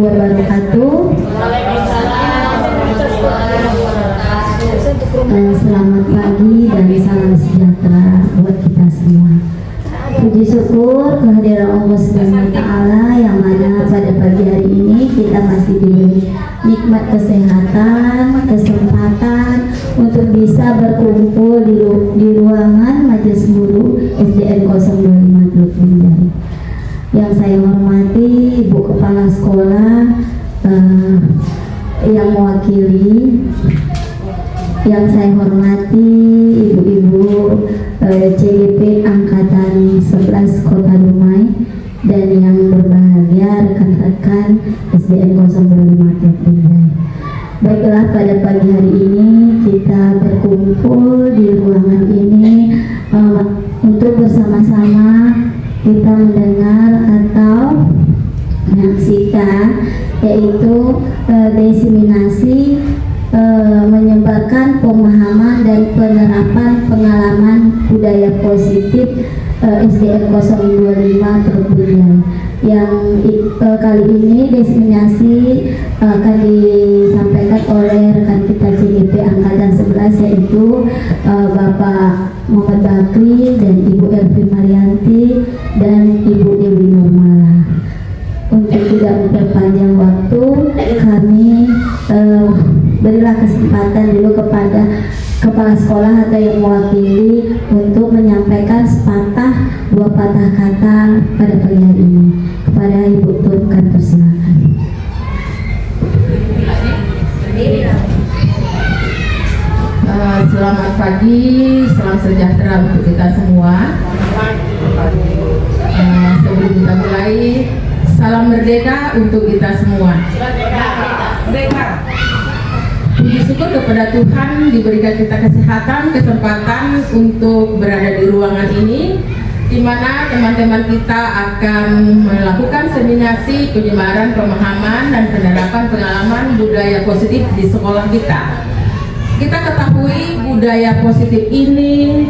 wabarakatuh. Selamat pagi dan salam sejahtera buat kita semua. Puji syukur kehadiran Allah Subhanahu wa Ta'ala yang mana pada pagi hari ini kita masih diberi nikmat kesehatan, kesempatan untuk bisa berkumpul di ruangan Majelis Guru SDN 025 Teluk Bindari. Yang saya hormati Ibu Kepala Sekolah yang mewakili, yang saya hormati ibu-ibu CGP Angkatan 11 Kota Dumai, dan yang berbahagia rekan-rekan SDN 025 Teluk Bindari. Baiklah, pada pagi hari ini kita berkumpul di ruangan ini untuk bersama-sama kita mendengar atau menyaksikan, yaitu diseminasi menyebarkan pemahaman dan penerapan pengalaman budaya positif SDN 025 Teluk Bindari. Yang kali ini diseminasi akan disampaikan oleh rekan kita CGP Angkatan 11, yaitu Bapak Muhammad Bakri dan Ibu Elvi Marianti dan Ibu Dewi Nurmala. Untuk tidak memperpanjang waktu, kami berilah kesempatan dulu kepada kepala sekolah atau yang mewakili untuk menyampaikan sepatah dua patah kata pada pagi hari ini. Kepada Ibu Turkan, persilakan. Selamat pagi, salam sejahtera untuk kita semua. Sebelum kita mulai, salam merdeka untuk kita semua. Puji syukur kepada Tuhan diberikan kita kesehatan, kesempatan untuk berada di ruangan ini, di mana teman-teman kita akan melakukan seminasi penyebaran pemahaman dan penerapan pengalaman budaya positif di sekolah kita. Kita ketahui budaya positif ini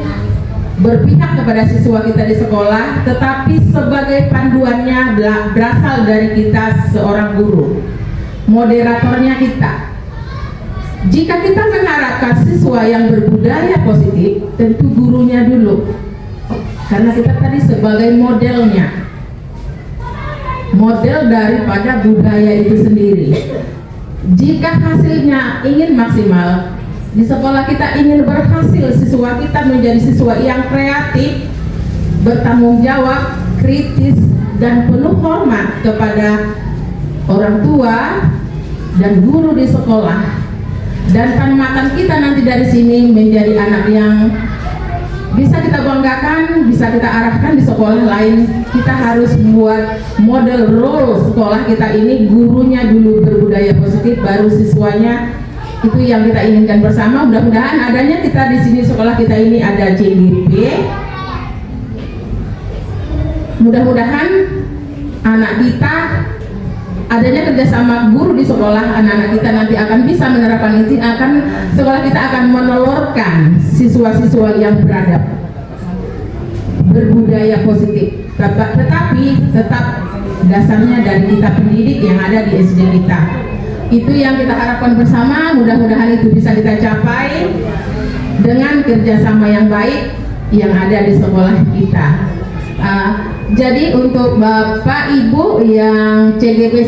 berpihak kepada siswa kita di sekolah, tetapi sebagai panduannya berasal dari kita seorang guru, moderatornya kita. Jika kita mengharapkan siswa yang berbudaya positif, tentu gurunya dulu, karena kita tadi sebagai modelnya, model daripada budaya itu sendiri. Jika hasilnya ingin maksimal, di sekolah kita ingin berhasil, siswa kita menjadi siswa yang kreatif, bertanggung jawab, kritis, dan penuh hormat kepada orang tua dan guru di sekolah. Dan pengamatan kita nanti dari sini menjadi anak yang bisa kita banggakan, bisa kita arahkan di sekolah lain. Kita harus buat model role sekolah kita ini, gurunya dulu berbudaya positif, baru siswanya. Itu yang kita inginkan bersama. Mudah-mudahan adanya kita di sini, sekolah kita ini ada CGP. Mudah-mudahan anak kita, adanya kerjasama guru di sekolah, anak-anak kita nanti akan bisa menerapkan itu, sekolah kita akan menelurkan siswa-siswa yang beradab, berbudaya positif. Tetapi tetap dasarnya dari kita pendidik yang ada di SD kita. Itu yang kita harapkan bersama. Mudah-mudahan itu bisa kita capai dengan kerjasama yang baik yang ada di sekolah kita. Jadi untuk Bapak Ibu yang CGP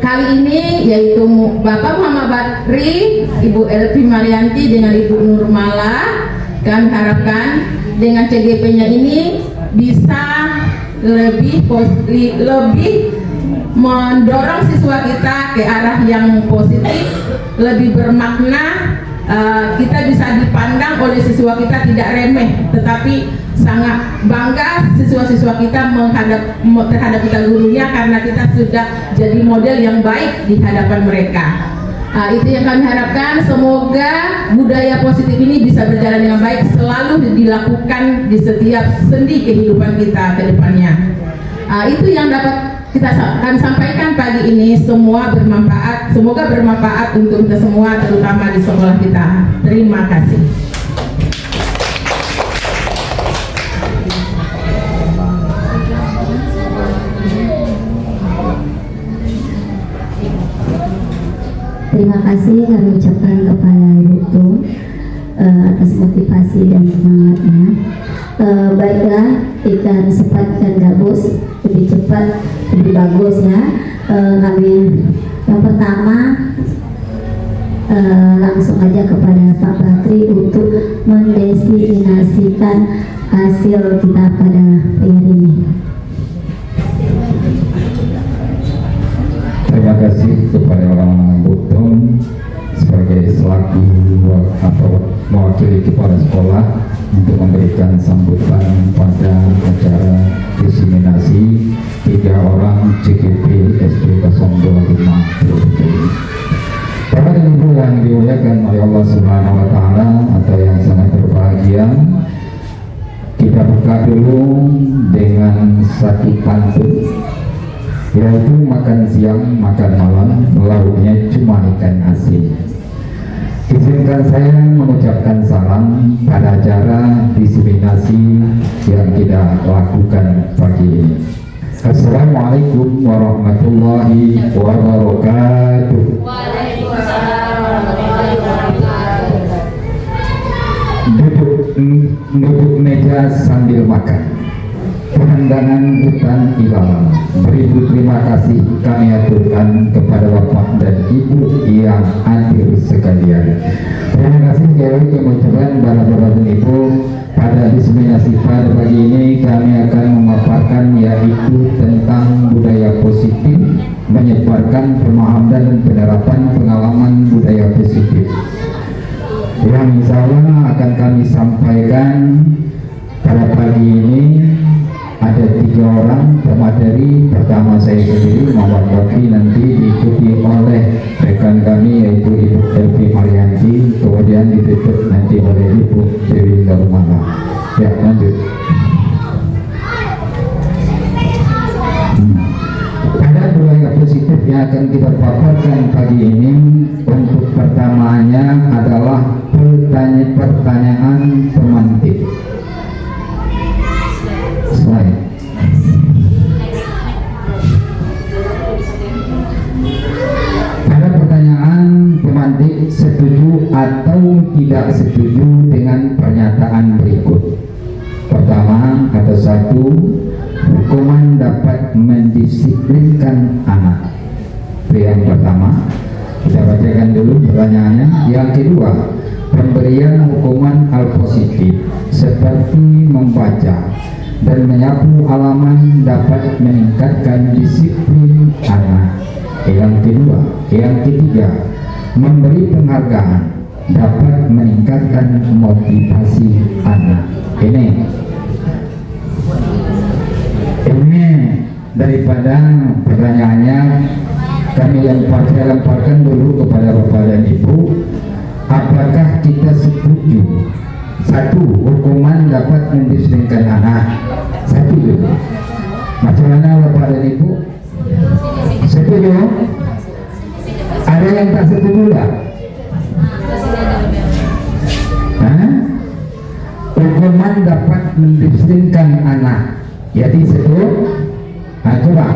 kali ini, yaitu Bapak Muhammad Bakri, Ibu Elvi Marianti dengan Ibu Nurmala, kami harapkan dengan CGP-nya ini bisa lebih mendorong siswa kita ke arah yang positif, lebih bermakna. Kita bisa dipandang oleh siswa kita tidak remeh, tetapi sangat bangga siswa-siswa kita terhadap kita gurunya, karena kita sudah jadi model yang baik di hadapan mereka. Itu yang kami harapkan. Semoga budaya positif ini bisa berjalan dengan baik, selalu dilakukan di setiap sendi kehidupan kita ke depannya. Itu yang dapat kita akan sampaikan pagi ini. Semua bermanfaat, semoga bermanfaat untuk kita semua, terutama di sekolah kita. Terima kasih. Terima kasih kami ucapkan kepada Ibu Tung atas motivasi dan semangatnya. Baiklah, ikan cepat ikan gabus, lebih cepat lebih bagus ya. Kami yang pertama langsung aja kepada Pak Bakri untuk mendestinasikan hasil kita pada hari ini. Terima kasih kepada Bu Tung sebagai selaku mewakili kepala sekolah untuk memberikan sambutan pada acara diseminasi 3 orang CGP SD 025. Bapak dan Ibu yang dimuliakan oleh Allah Subhanahu wa Ta'ala, atau yang sangat berbahagia, kita buka dulu dengan satu pantun, yaitu makan siang, makan malam, lauknya cuma ikan asin. Izinkan saya mengucapkan salam pada acara diseminasi yang kita lakukan pagi ini. Assalamualaikum warahmatullahi wabarakatuh. Duduk meja sambil makan, pemandangan hutan ilalang. Beribu terima kasih kami aturkan kepada Bapak dan Ibu yang hadir sekalian. Terima kasih sekali lagi kami ucapkan kepada Bapak dan Ibu. Pada diseminasi pada pagi ini kami akan memaparkan yaitu tentang budaya positif, menyebarkan pemahaman dan penerapan pengalaman budaya positif, yang insya Allah akan kami sampaikan pada pagi ini. Ada 3 orang pemateri. Pertama saya sendiri Muhammad Bakri, nanti diikuti oleh rekan kami yaitu Ibu Elvi Marianti, kemudian ditutup nanti oleh Ibu Dewi Darumana. Ya, lanjut. Ada budaya positif yang akan kita paparkan pagi ini. Untuk pertamanya adalah pertanyaan pemantik. Slide. Pada pertanyaan pemantik, setuju atau tidak setuju dengan pernyataan berikut. Pertama, ada 1, hukuman dapat mendisiplinkan anak. Itu yang pertama. Kita bacakan dulu pertanyaannya. Yang kedua, pemberian hukuman hal positif seperti membaca dan menyapu halaman dapat meningkatkan disiplin anak. Yang kedua, yang ketiga, memberi penghargaan dapat meningkatkan motivasi anak. Ini daripada pertanyaannya kami lemparkan dulu kepada Bapak dan Ibu. Apakah kita setuju? 1, hukuman dapat mendisiplinkan anak. 1 dulu. Macam mana Bapak dan Ibu? Setuju? Ada yang tak setuju tak? Hukuman dapat mendisiplinkan anak. Jadi setuju? Nah, coba.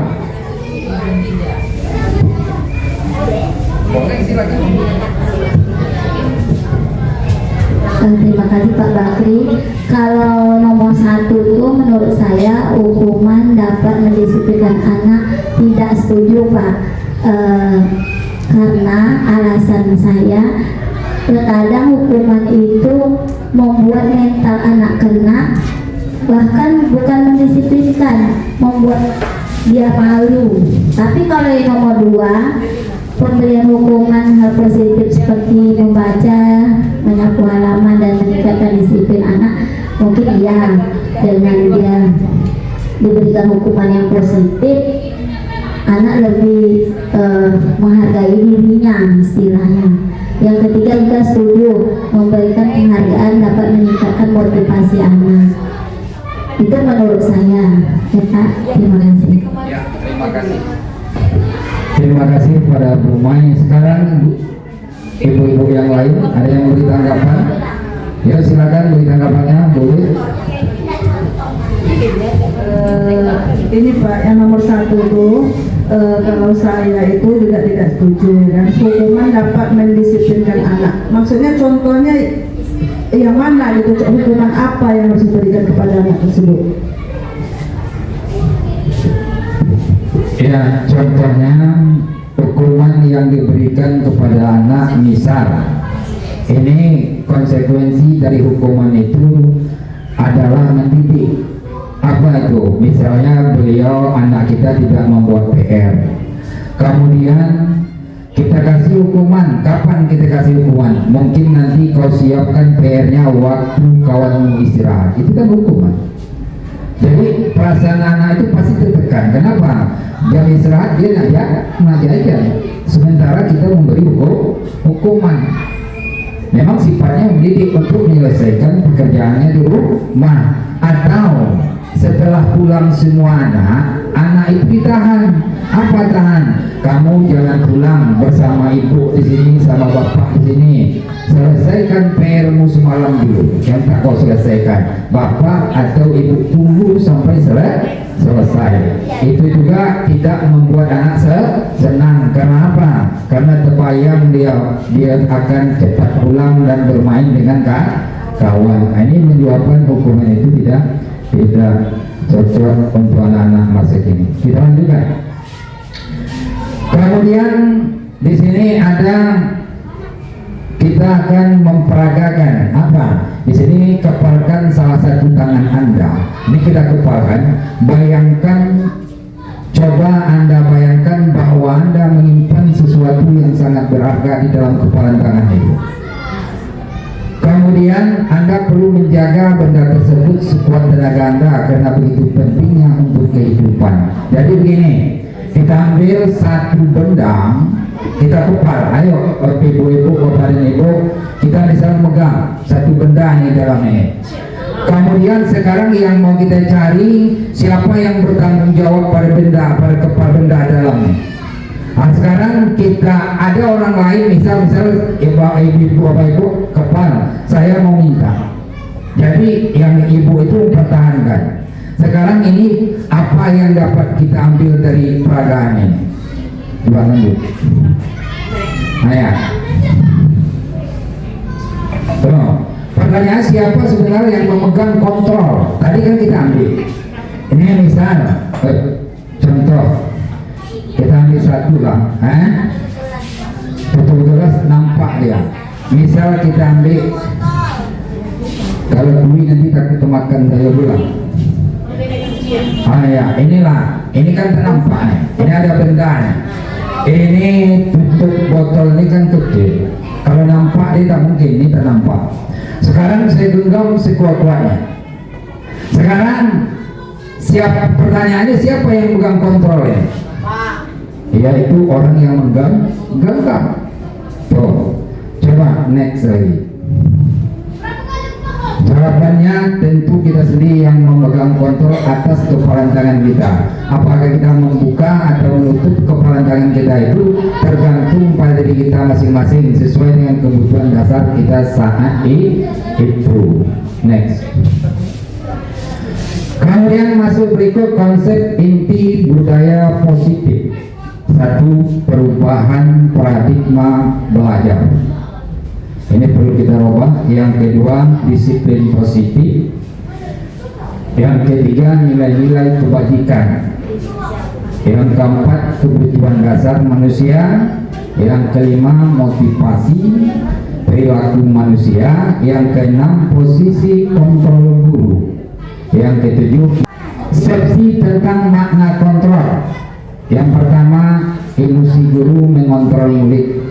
Terima kasih Pak Bakri. Kalau nomor 1 itu menurut saya hukuman dapat mendisiplinkan anak, tidak setuju Pak. Karena alasan saya, terkadang hukuman itu membuat mental anak kena, bahkan bukan mendisiplinkan, membuat dia malu. Tapi kalau yang nomor 2, pemberian hukuman hal positif seperti membaca, menyapu halaman dan meningkatkan disiplin anak, mungkin iya, dengan dia diberikan hukuman yang positif, anak lebih menghargai dirinya istilahnya. Yang ketiga juga setuju, memberikan penghargaan dapat meningkatkan motivasi anak. Itu menurut saya. Ya Pak, terima kasih. Ya, terima kasih. Terima kasih pada Bu Mai. Sekarang ibu-ibu yang lain ada yang beri tanggapan? Ya, silakan beri tanggapannya, boleh. Ini Pak, yang nomor 1 tuh kalau saya itu juga tidak setuju dan hukuman dapat mendisiplinkan anak. Maksudnya contohnya yang mana gitu, hukuman apa yang harus diberikan kepada anak tersebut? Ya, contohnya hukuman yang diberikan kepada anak, misal ini konsekuensi dari hukuman itu adalah mendidik. Apa itu? Misalnya beliau, anak kita tidak membuat PR, kemudian kita kasih hukuman. Kapan kita kasih hukuman? Mungkin nanti kau siapkan PR-nya waktu kawanmu istirahat. Itu kan hukuman. Jadi perasaan anak itu pasti tertekan. Kenapa? Jam istirahat dia ngajak aja. Sementara kita memberi hukuman. Memang sifatnya mendidik untuk menyelesaikan pekerjaannya di rumah. Atau setelah pulang semua anak itu ditahan. Apa tahan? Kamu jangan pulang bersama ibu di sini, sama bapak di sini. Selesaikan PR-mu semalam dulu. Yang tak kau selesaikan, bapak atau ibu tunggu sampai selesai. Itu juga tidak membuat anak senang. Karena apa? Karena terbayang dia akan cepat pulang dan bermain dengan kawan. Ini menyebabkan hukuman itu tidak cocok untuk anak-anak masa kini. Kita lanjutkan. Kemudian di sini kita akan memperagakan apa? Di sini kepalkan salah satu tangan Anda. Ini kita kepalkan. Bayangkan, coba Anda bayangkan bahwa Anda menyimpan sesuatu yang sangat berharga di dalam kepalan tangan itu. Kemudian Anda perlu menjaga benda tersebut sekuat tenaga Anda karena begitu pentingnya untuk kehidupan. Jadi begini, kita ambil satu benda, kita kepal. Ayo ibu-ibu, bapak dan ibu, kita bisa megang satu benda yang di dalamnya. Kemudian sekarang yang mau kita cari, siapa yang bertanggung jawab pada kepal benda dalamnya. Nah, sekarang kita ada orang lain, misal ibu bapak ibu kepal, saya mau minta. Jadi yang ibu itu mempertahankan. Sekarang ini apa yang dapat kita ambil dari peragaan ini? Dua lanjut. Ayah. Pertanyaan, siapa sebenarnya yang memegang kontrol? Tadi kan kita ambil. Ini misal, contoh. Kita ambil satu lah, betul-betul nampak dia. Misal kita ambil, kalau bui nanti takut kemakan saya pulang. Ya, inilah, ini kan ternampak nih. Ini ada benda nih. Ini tutup botol ini kan kecil. Kalau nampak dia tak mungkin, ini ternampak. Sekarang saya genggam sekuat-kuatnya. Sekarang pertanyaannya siapa yang pegang kontrolnya? Yaitu orang yang menggenggam. Tuh, coba next lagi. Jawabannya tentu kita sendiri yang memegang kontrol atas kepalan tangan kita. Apakah kita membuka atau menutup kepalan tangan kita itu tergantung pada diri kita masing-masing sesuai dengan kebutuhan dasar kita saat itu. Next. Kemudian masuk berikut konsep inti budaya positif. Satu, perubahan paradigma belajar. Ini perlu kita ubah. Yang kedua, disiplin positif. Yang ketiga, nilai-nilai kebajikan. Yang keempat, kebutuhan dasar manusia. Yang kelima, motivasi perilaku manusia. Yang keenam, posisi kontrol guru. Yang ketujuh, persepsi tentang makna kontrol. Yang pertama, ilusi guru mengontrol murid.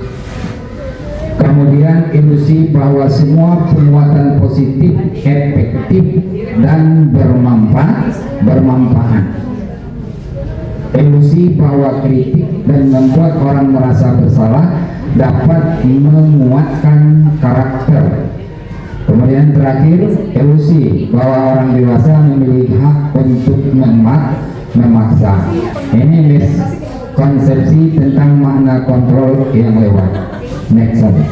Kemudian ilusi bahwa semua penguatan positif, efektif dan bermanfaat. Ilusi bahwa kritik dan membuat orang merasa bersalah dapat menguatkan karakter. Kemudian terakhir, ilusi bahwa orang dewasa memiliki hak untuk memaksa. Ini miskonsepsi tentang makna kontrol yang lewat. Next slide.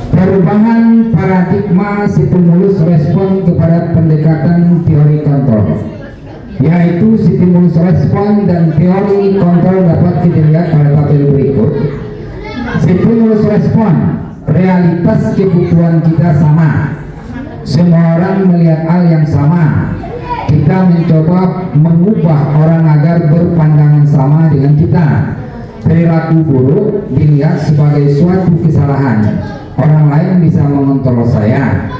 Perubahan paradigma stimulus respon kepada pendekatan teori kontrol. yaitu stimulus respon dan teori kontrol dapat kita lihat pada tabel berikut. Stimulus respon, realitas kebutuhan kita sama, semua orang melihat hal yang sama. Kita mencoba mengubah orang agar berpandangan sama dengan kita. Perilaku buruk dilihat sebagai suatu kesalahan. Orang lain bisa mengontrol saya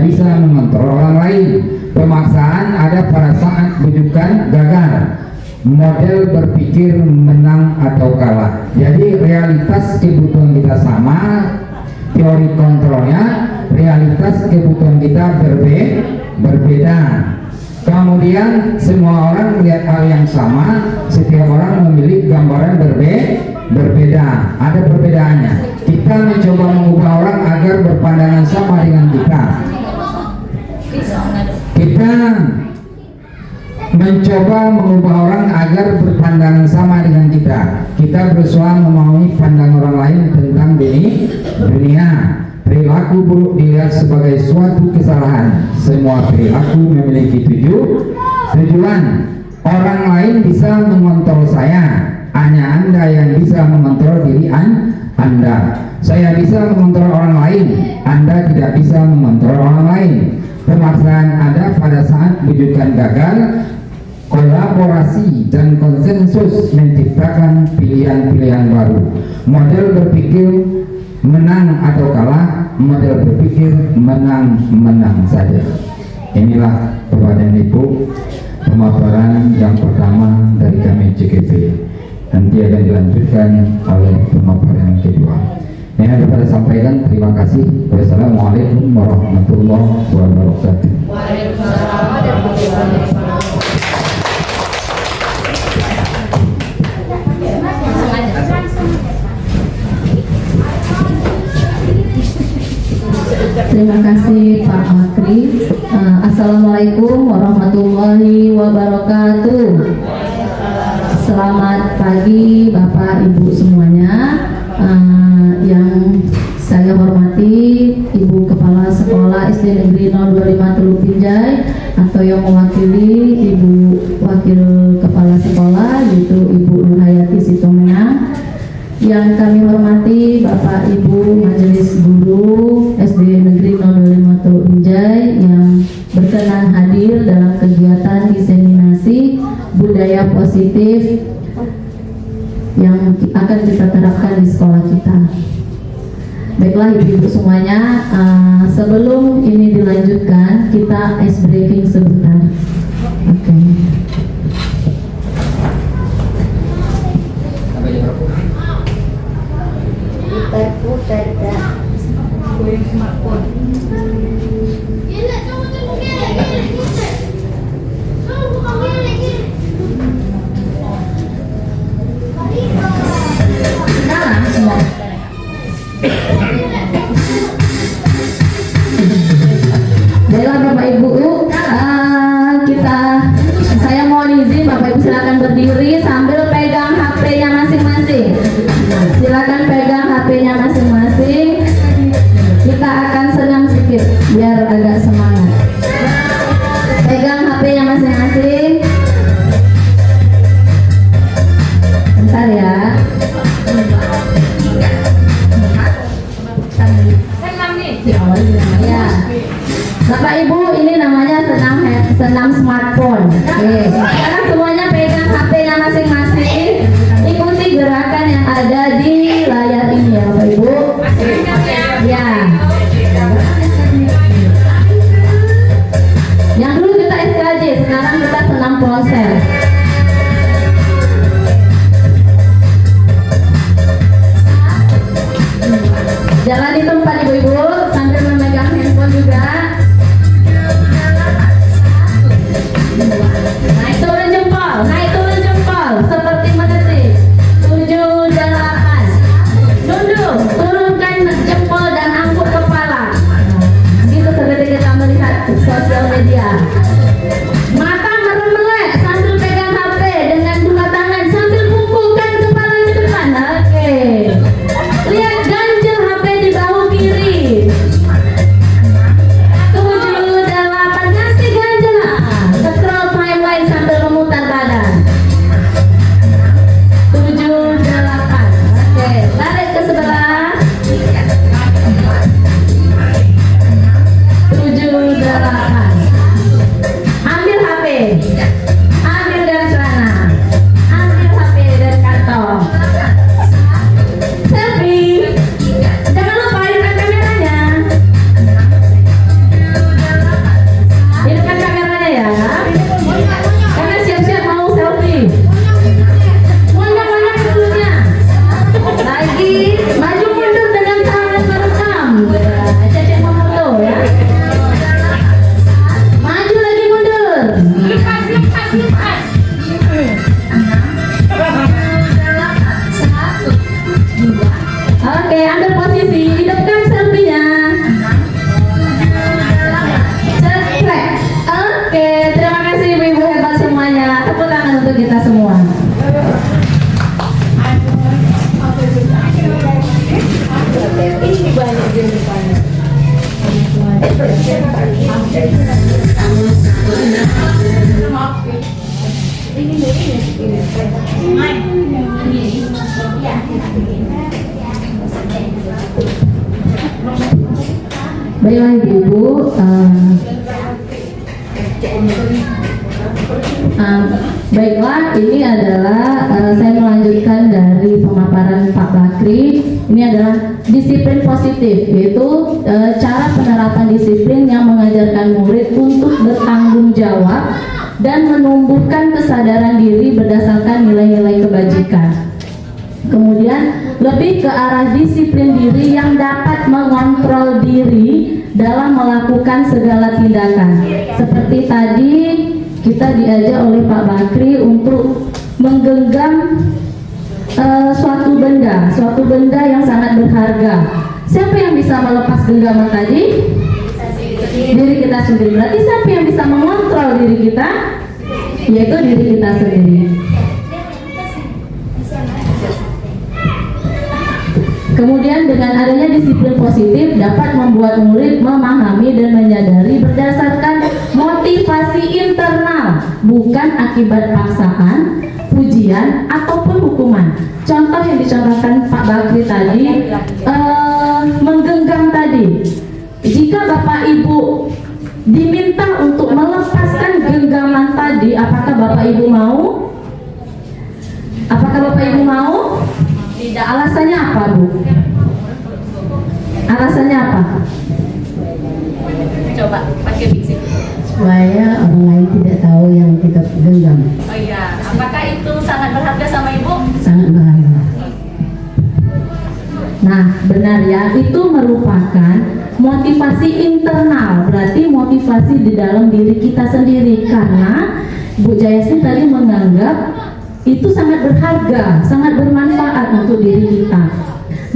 bisa mengontrol orang lain. Pemaksaan ada pada saat bujukan gagal. Model berpikir menang atau kalah. Jadi realitas kebutuhan kita sama, teori kontrolnya, realitas kebutuhan kita berbeda. Kemudian semua orang melihat hal yang sama, setiap orang memiliki gambaran berbeda, ada perbedaannya. Kita mencoba mengubah orang agar berpandangan sama dengan kita. Kita mencoba mengubah orang agar berpandangan sama dengan kita. Kita berusaha memahami pandangan orang lain tentang dunia. Perilaku buruk dilihat sebagai suatu kesalahan. Semua perilaku memiliki tujuan. Orang lain bisa mengontrol saya, hanya Anda yang bisa mengontrol diri Anda. Saya bisa mengontrol orang lain, Anda tidak bisa mengontrol orang lain. Pemaksaan ada pada saat bujukan gagal. Kolaborasi dan konsensus menciptakan pilihan-pilihan baru. Model berpikir menang atau kalah, model berpikir menang saja. Inilah Bapak dan Ibu pemaparan yang pertama dari kami CKP. Nanti akan dilanjutkan oleh pemaparan yang kedua. Yang dapat saya sampaikan, terima kasih. Wassalamualaikum warahmatullahi wabarakatuh. Waalaikumsalam warahmatullahi wabarakatuh. Terima kasih Pak Makri. Assalamualaikum warahmatullahi wabarakatuh. Selamat pagi Bapak Ibu semuanya. Yang saya hormati Ibu Kepala Sekolah SD Negeri 025 Teluk Binjai, atau yang mewakili Ibu Wakil Kepala Sekolah yaitu Ibu Nurhayati Sitomea. Yang kami hormati Bapak Ibu Majelis Guru SD Negeri 025 Teluk Binjai yang berkenan hadir dalam kegiatan diseminasi budaya positif yang akan kita terapkan di sekolah kita. Baiklah ibu-ibu semuanya, sebelum ini dilanjutkan kita ice breaking sebentar. Oke. Putar dah. Smartphone. Sekarang semua. Baiklah Bapak Ibu, saya mohon izin Bapak Ibu silakan berdiri sambil pegang HP-nya masing-masing. Silakan pegang HP-nya masing-masing. Kita akan senam sedikit biar agak semangat. Pegang HP-nya masing-masing. Bentar ya. Ya. Bapak Ibu, ini namanya senam smartphone. Oke. Sekarang semuanya pegang HP-nya masing-masing. Ikuti gerakan yang ada di layar ini ya Bapak Ibu. Ya. Yang dulu kita SKJ, sekarang kita senam ponsel. Jalan di tempat ibu-ibu sambil memegang handphone juga. Naik turun jempol seperti mendetik. 7 dan 8. Nunduk, turunkan jempol dan angkut kepala. Gitu seperti kita melihat sosial media. Mata merem-melek sambil pegang HP dengan dua tangan sambil pukulkan kepala ke depan. Oke. Lihat ganjil HP di bahu kiri. 7 dan 8 kasih ganjil. Scroll timeline sambil Baiklah Ibu, baiklah ini adalah saya melanjutkan dari pemaparan Pak Bakri. Ini adalah disiplin positif, yaitu cara penerapan disiplin yang mengajarkan murid untuk bertanggung jawab dan menumbuhkan kesadaran diri berdasarkan nilai-nilai kebajikan. Kemudian lebih ke arah disiplin diri yang dapat mengontrol diri dalam melakukan segala tindakan. Seperti tadi kita diajak oleh Pak Bakri untuk menggenggam suatu benda yang sangat berharga. Siapa yang bisa melepas genggaman tadi? Diri kita sendiri. Berarti siapa yang bisa mengontrol diri kita? Yaitu diri kita sendiri. Kemudian dengan adanya disiplin positif dapat membuat murid memahami dan menyadari berdasarkan motivasi internal, bukan akibat paksaan, pujian, ataupun hukuman. Contoh yang dicontohkan Pak Bakri tadi, menggenggam tadi. Jika Bapak Ibu diminta untuk melepaskan genggaman tadi, apakah Bapak Ibu mau? Apakah Bapak Ibu mau? Tidak. Alasannya apa, Bu? Alasannya apa? Coba pakai biksik. Supaya orang lain tidak tahu yang kita genggam. Oh iya, apakah itu sangat berharga sama Ibu? Sangat berharga. Nah, benar ya, itu merupakan motivasi internal, berarti motivasi di dalam diri kita sendiri. Karena Bu Jayasmin tadi menganggap itu sangat berharga, sangat bermanfaat untuk diri kita.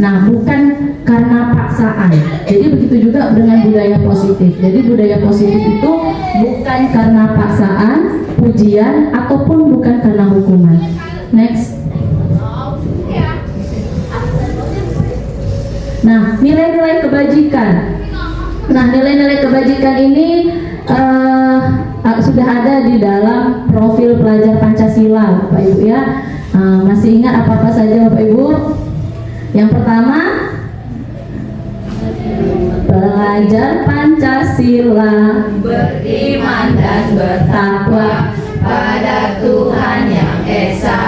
Nah, bukan karena paksaan. Jadi begitu juga dengan budaya positif. Jadi budaya positif itu bukan karena paksaan, pujian, ataupun bukan karena hukuman. Next. Nah, nilai-nilai kebajikan. Nah, nilai-nilai kebajikan ini sudah ada di dalam profil pelajar Pancasila, Bapak Ibu ya. Masih ingat apa-apa saja Bapak Ibu? Yang pertama, pelajar Pancasila Beriman dan bertakwa pada Tuhan yang Esa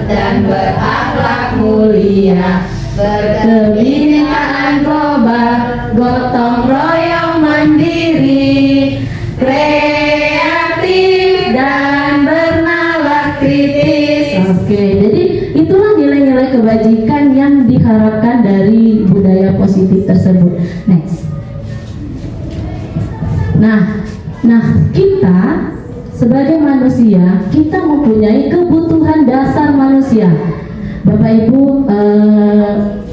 dan berakhlak mulia, berkebinekaan global, gotong royong mandiri, kreatif dan bernalar kritis. Oke, jadi itulah nilai-nilai kebajikan yang diharapkan dari budaya positif tersebut. Next. Nah, kita sebagai manusia, kita mempunyai kebutuhan dasar manusia. Bapak Ibu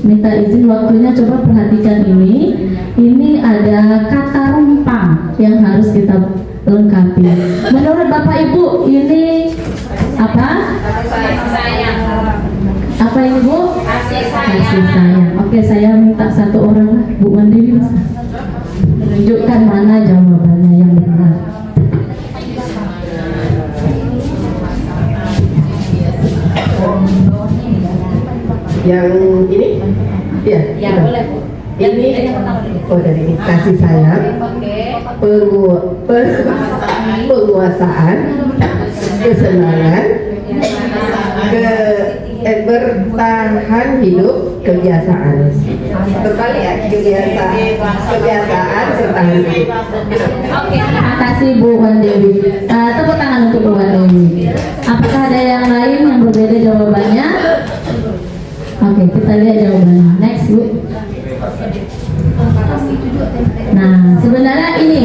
minta izin waktunya, coba perhatikan ini. Ini ada kata rumpang yang harus kita lengkapi. Menurut Bapak Ibu ini apa? Sayang. Apa ini Bu? Kasih Kasih sayang. sayang. Oke, saya minta satu orang lah, Bu Mandiri bisa menunjukkan mana jawabannya yang benar. Yang ini? Ya, Ya sudah. boleh Bu. Ini yang pertama dulu. oh dari ini kasih sayang, Oke. penguasaan, kesenangan, bertahan hidup, kebiasaan. Berbalik ya, kebiasaan bertahan hidup. Oke. Terima kasih Bu Wan Dewi. Tepuk tangan untuk Bu Wan Dewi. Apakah ada yang lain yang berbeda jawabannya? Oke, kita lihat jawabannya. Next Bu. Nah, sebenarnya ini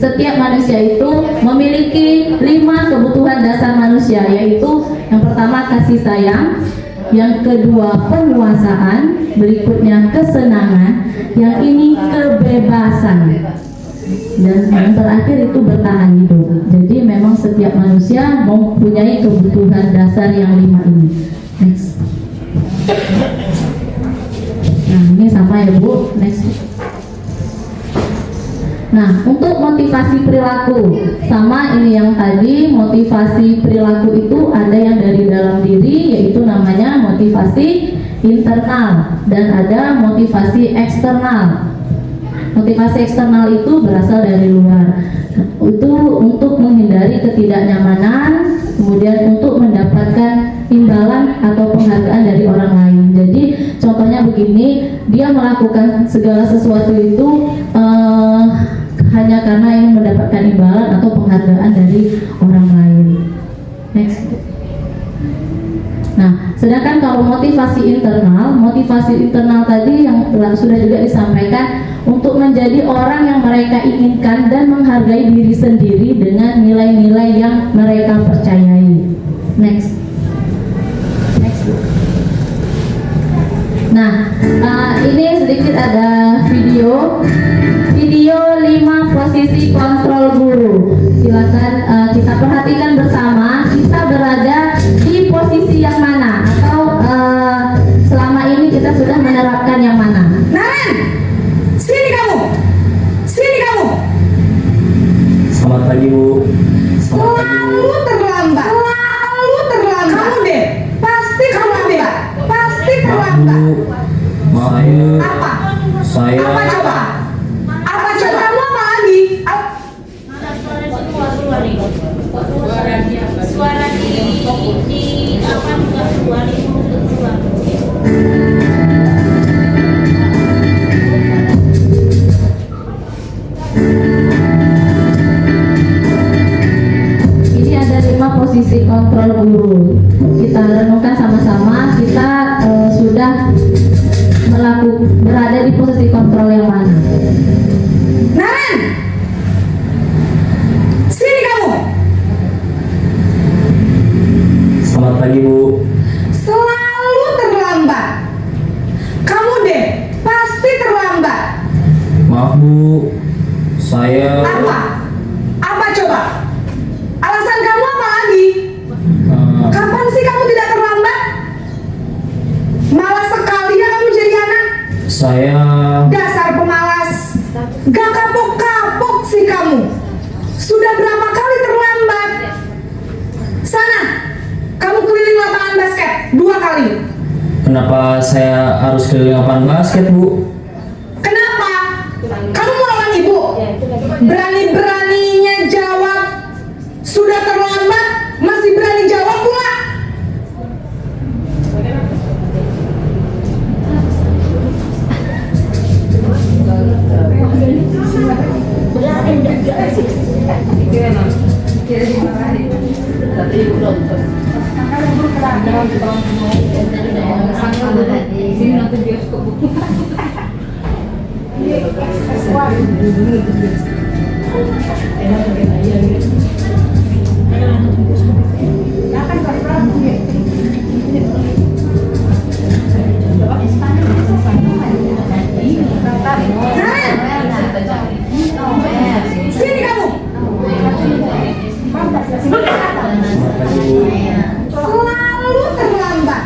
setiap manusia itu memiliki 5 kebutuhan dasar manusia, yaitu yang pertama kasih sayang, yang kedua penguasaan, berikutnya kesenangan, yang ini kebebasan, dan yang terakhir itu bertahan hidup. Jadi memang setiap manusia mempunyai kebutuhan dasar yang 5 ini. Next. Nah, ini sama ya Bu. Next. Nah, untuk motivasi perilaku, sama ini yang tadi, motivasi perilaku itu ada yang dari dalam diri, yaitu namanya motivasi internal, dan ada motivasi eksternal. Motivasi eksternal itu berasal dari luar, itu untuk menghindari ketidaknyamanan, kemudian untuk mendapatkan imbalan atau penghargaan dari orang lain. Jadi contohnya begini, dia melakukan segala sesuatu itu hanya karena ingin mendapatkan imbalan atau penghargaan dari orang lain. Next. Nah, sedangkan kalau motivasi internal tadi yang sudah juga disampaikan, untuk menjadi orang yang mereka inginkan dan menghargai diri sendiri dengan nilai-nilai yang mereka percayai. Next. Nah, ini sedikit ada video 5 posisi kontrol guru. Silakan kita perhatikan bersama, kita berada di posisi yang mana, atau selama ini kita sudah menerapkan yang mana. Naren, sini kamu. Selamat pagi, Bu. Selalu terlambat. Kamu deh, pasti terlambat. Maaf, Bu. Apa? Saya Apa coba? Kamu apa lagi? Suara di apa suara Ini ada 5 posisi kontrol guru. Kita renungkan sama-sama, kita sudah berada di posisi kontrol yang mana. Naren, sini kamu. Selamat pagi, Bu. Selalu terlambat. Kamu deh, pasti terlambat. Maaf, Bu. Saya Apa coba? Alasan kamu apa lagi? Kapan sih kamu tidak terlambat? Malas sekali ya kamu jadi anak. saya Dasar pemalas. Gak kapok-kapok sih kamu. Sudah berapa kali terlambat? Sana, kamu keliling lapangan basket 2 kali. Kenapa saya harus keliling lapangan basket, Bu? Kenapa? Kamu mau lawan ibu? Berani-beraninya jawab. Sudah terlambat, masih berani jawab pula. Sini kamu. Selalu terlambat.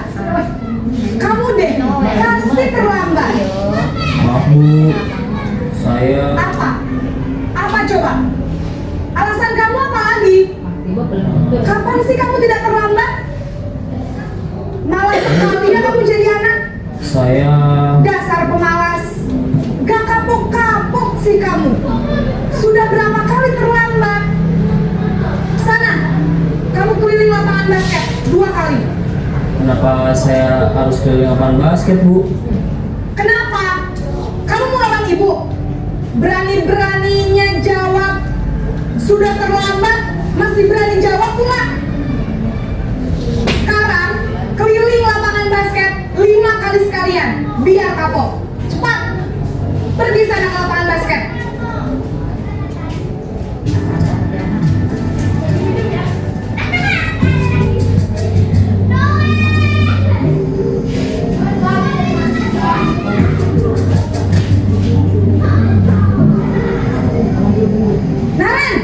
Kamu deh, pasti terlambat. Maaf, Bu. Saya Apa coba? Alasan kamu apa lagi? Kapan sih kamu tidak terlambat? Malas sekali ya kamu jadi anak. saya Dasar pemalas. Gak kapok-kapok sih kamu. Sudah berapa kali terlambat? Sana, kamu keliling lapangan basket 2 kali. Kenapa saya harus keliling lapangan basket, Bu? Kenapa? Kamu mau lawan ibu? Berani-beraninya jawab. Sudah terlambat, masih berani jawab pula. Sekarang, keliling lapangan basket 5 kali sekalian, biar kapok. Cepat, pergi sana ke lapangan basket. Naren,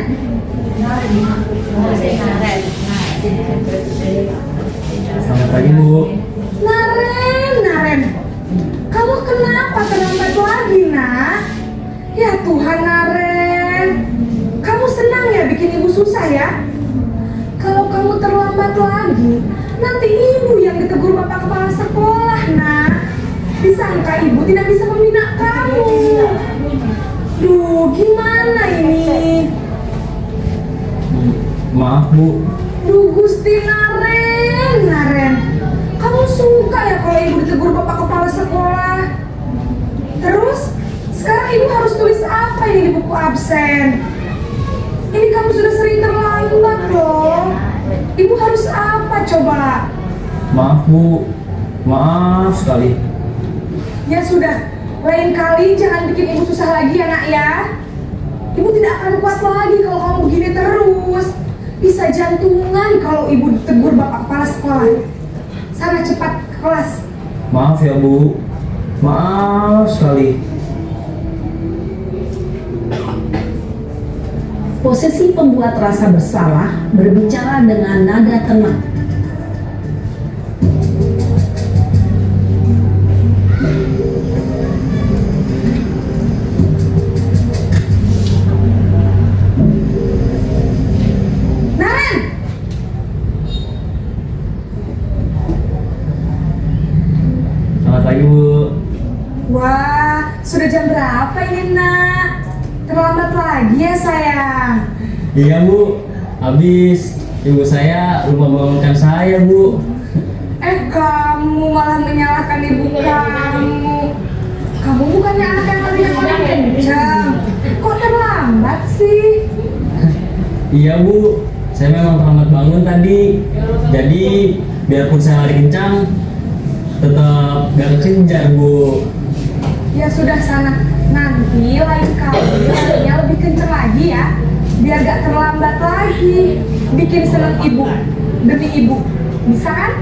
Selamat pagi, Bu. Naren, kamu kenapa terlambat lagi, nak? Ya Tuhan, Naren. susah ya. Kalau kamu terlambat lagi, nanti ibu yang ditegur bapak kepala sekolah, nak. Disangka ibu tidak bisa membina kamu. Duh, gimana ini? Maaf Bu. Duh, Gusti Naren. Kamu suka ya kalau ibu ditegur bapak kepala sekolah? Terus, sekarang ibu harus tulis apa ini di buku absen? Ini kamu sudah sering terlambat loh. Ibu harus apa coba? Maaf Bu. Maaf sekali. Ya sudah, lain kali jangan bikin ibu susah lagi ya nak ya. Ibu tidak akan kuat lagi kalau kamu begini terus. Bisa jantungan kalau ibu ditegur bapak kepala sekolah. Sana cepat ke kelas. Maaf ya Bu. Maaf sekali. Posisi pembuat rasa bersalah berbicara dengan nada tenang. Naren! Selamat pagi Bu. Wah, sudah jam berapa ini nak? Terlambat lagi ya sayang. Iya Bu. Habis ibu saya lupa bangunkan saya Bu. Kamu malah menyalahkan ibu kamu. Kamu bukannya anak yang lebih paling kencang. Kok terlambat sih? Iya Bu. Saya memang terlambat bangun tadi. Jadi biarpun saya lari kencang, tetap gak kejar Bu. Ya sudah sana, nanti lain kali larinya lebih kencang lagi ya, biar gak terlambat lagi. Bikin seneng ibu, demi ibu, bisa kan?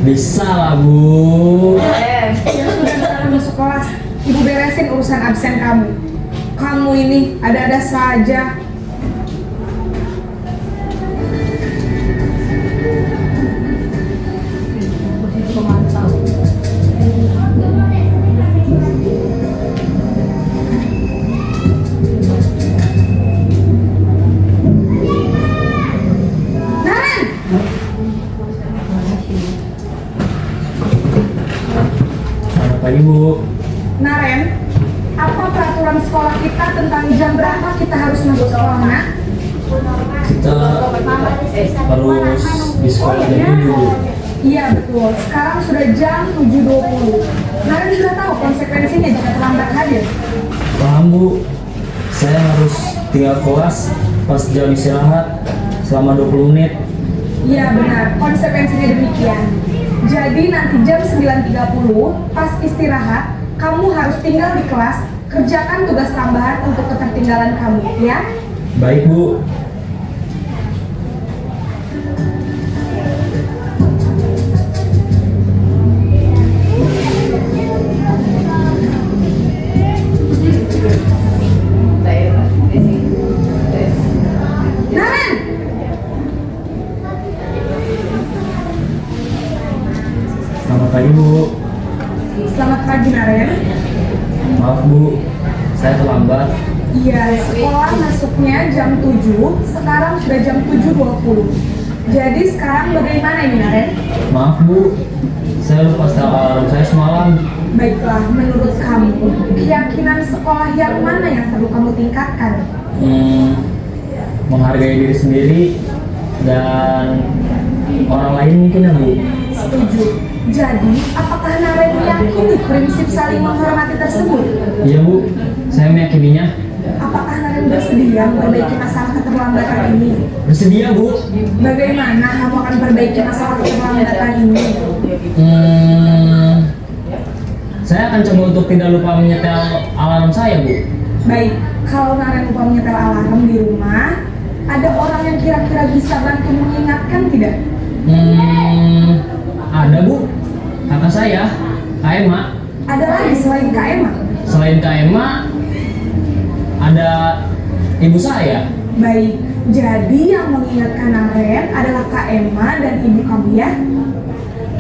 Bisa lah Bu. Ya sudah sana masuk kelas, ibu beresin urusan absen kamu. Kamu ini ada-ada saja. Selamat pagi Bu. Naren, apa peraturan sekolah kita tentang jam berapa kita harus masuk sekolah, nak? Kita harus di sekolah jam 7 Bu. Iya betul, sekarang sudah jam 7.20. Naren sudah tahu konsekuensinya jika terlambat hadir. Paham Bu. Saya harus tinggal kelas pas jam istirahat selama 20 menit. Iya benar, konsekuensinya demikian. Jadi nanti jam 9.30 pas istirahat, kamu harus tinggal di kelas, kerjakan tugas tambahan untuk ketertinggalan kamu, ya? Baik Bu. Naren! Selamat pagi Bu. Selamat pagi Naren. Maaf Bu, saya terlambat. Iya, sekolah masuknya jam 7, sekarang sudah jam 7.20. Jadi sekarang bagaimana ini Naren? Maaf Bu, saya lupa setel alarm saya semalam. Baiklah, menurut kamu, keyakinan sekolah yang mana yang perlu kamu tingkatkan? Menghargai diri sendiri dan orang lain mungkin ya Bu. Setuju. Jadi, apakah Naren meyakini prinsip saling menghormati tersebut? Iya Bu, saya meyakininya. Apakah Naren bersedia memperbaiki masalah keterlambatan ini? Bersedia Bu. Bagaimana kamu akan perbaiki masalah keterlambatan ini? Saya akan coba untuk tidak lupa menyetel alarm saya Bu. Baik, kalau Naren lupa menyetel alarm di rumah, ada orang yang kira-kira bisa bantu mengingatkan tidak? Ada Bu, kakak saya, Kak Emma. Ada lagi selain Kak Emma? Selain Kak Emma, ada ibu saya. Baik, jadi yang mengingatkan Naren adalah Kak Emma dan ibu kamu ya?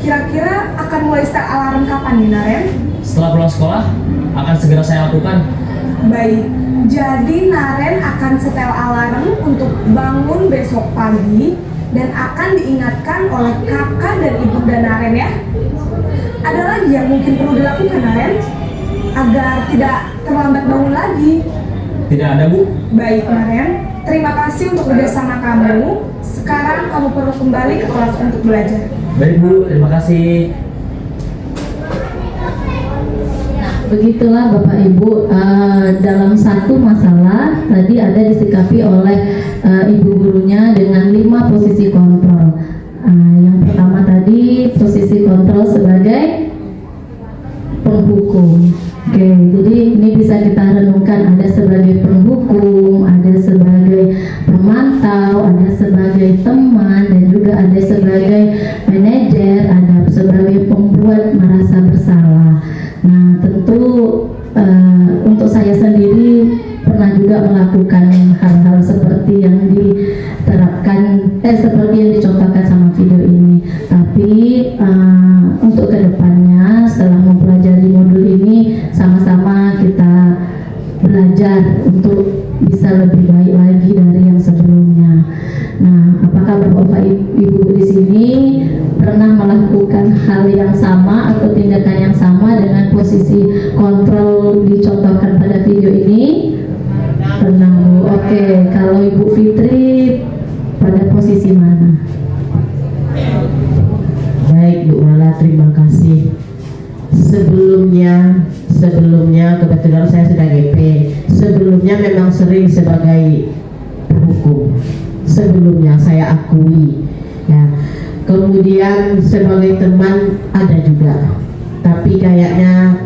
Kira-kira akan mulai start alarm kapan nih Naren? Setelah pulang sekolah, akan segera saya lakukan. Baik, Jadi Naren akan setel alarm untuk bangun besok pagi dan akan diingatkan oleh kakak dan ibunda Naren ya. Ada lagi yang mungkin perlu dilakukan Naren agar tidak terlambat bangun lagi? Tidak ada, Bu. Baik Naren, terima kasih untuk kerjasama kamu. Sekarang kamu perlu kembali ke kelas untuk belajar. Baik, Bu. Terima kasih. Begitulah Bapak Ibu, dalam satu masalah tadi ada disikapi oleh ibu gurunya dengan 5 posisi kontrol. Yang pertama tadi posisi kontrol sebagai penghukum. Oke, jadi ini bisa kita renungkan, ada sebagai penghukum, ada sebagai pemantau, ada sebagai teman, dan juga ada sebagai manajer, ada sebagai pembuat merasa bersalah. Nah, tentu untuk saya sendiri pernah juga melakukan hal-hal seperti yang diterapkan, seperti yang dicontohkan sama video ini. Tapi untuk kedepannya setelah mempelajari modul ini, sama-sama kita belajar untuk bisa lebih baik lagi dari yang sebelumnya. Nah, apakah Bapak Ibu di sini pernah melakukan hal yang sama atau tindakan yang sama dengan posisi kontrol dicontohkan pada video ini? Pernah, Bu. Oke, kalau Ibu Fitri pada posisi mana? Baik Bu Mala, terima kasih. Sebelumnya kebetulan saya sudah GP. Sebelumnya memang sering sebagai penghukum. Sebelumnya saya akui. Ya. Kemudian sebagai teman ada juga. Tapi kayaknya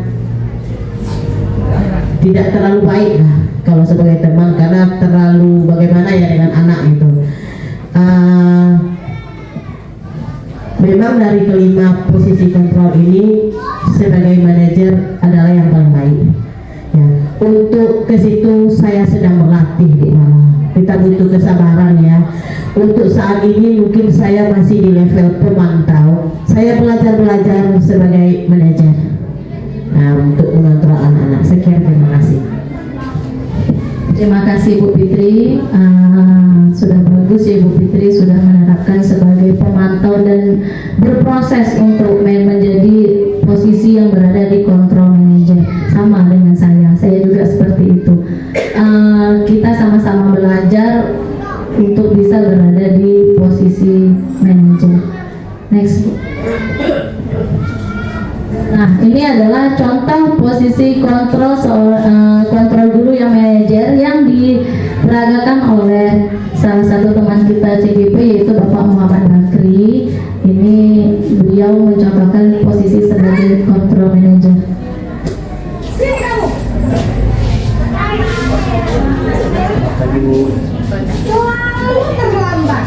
tidak terlalu baik lah kalau sebagai teman, karena terlalu bagaimana ya dengan anak itu. Memang dari kelima posisi kontrol ini sebagai manajer adalah yang paling baik. Ya, untuk ke situ saya sedang berlatih di mana. Kita butuh kesabaran ya. Untuk saat ini mungkin saya masih di level pemantau. Saya belajar sebagai manajer. Nah, untuk mengontrol anak-anak. Sekian, terima kasih. Terima kasih Bu Fitri. Sudah bagus ya Bu Fitri sudah menerapkan sebagai pemantau dan berproses untuk menjadi posisi yang berada di kontrol manajer. Sama dengan saya juga seperti itu. Kita sama-sama belajar untuk bisa berada di posisi manajer. Next. Nah, ini adalah contoh posisi kontrol kontrol guru yang manajer yang diperagakan oleh salah satu teman kita CGP, yaitu Bapak Muhammad Bakri. Ini beliau mencontohkan posisi sebagai kontrol manajer. Sini kamu. Selalu terlambat.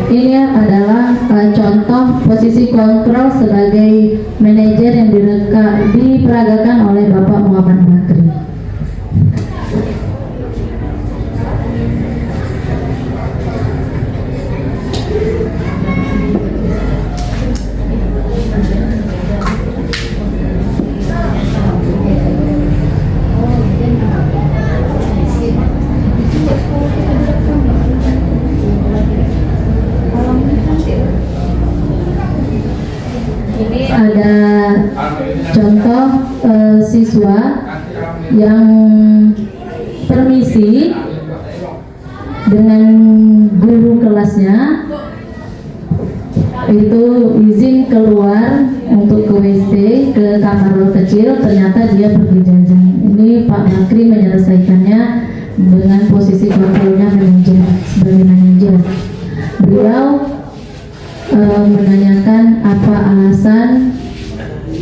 Ini adalah contoh posisi kontrol sebagai manajer yang diperagakan oleh Bapak Muhammad Bakri. Ini ada contoh siswa yang permisi dengan guru kelasnya, itu izin keluar untuk ke WC, ke kamar kecil, ternyata dia pergi jajan. Ini Pak Bakri menyelesaikannya dengan posisi kontrolnya manajer, sebagai manajer. Beliau menanyakan apa alasan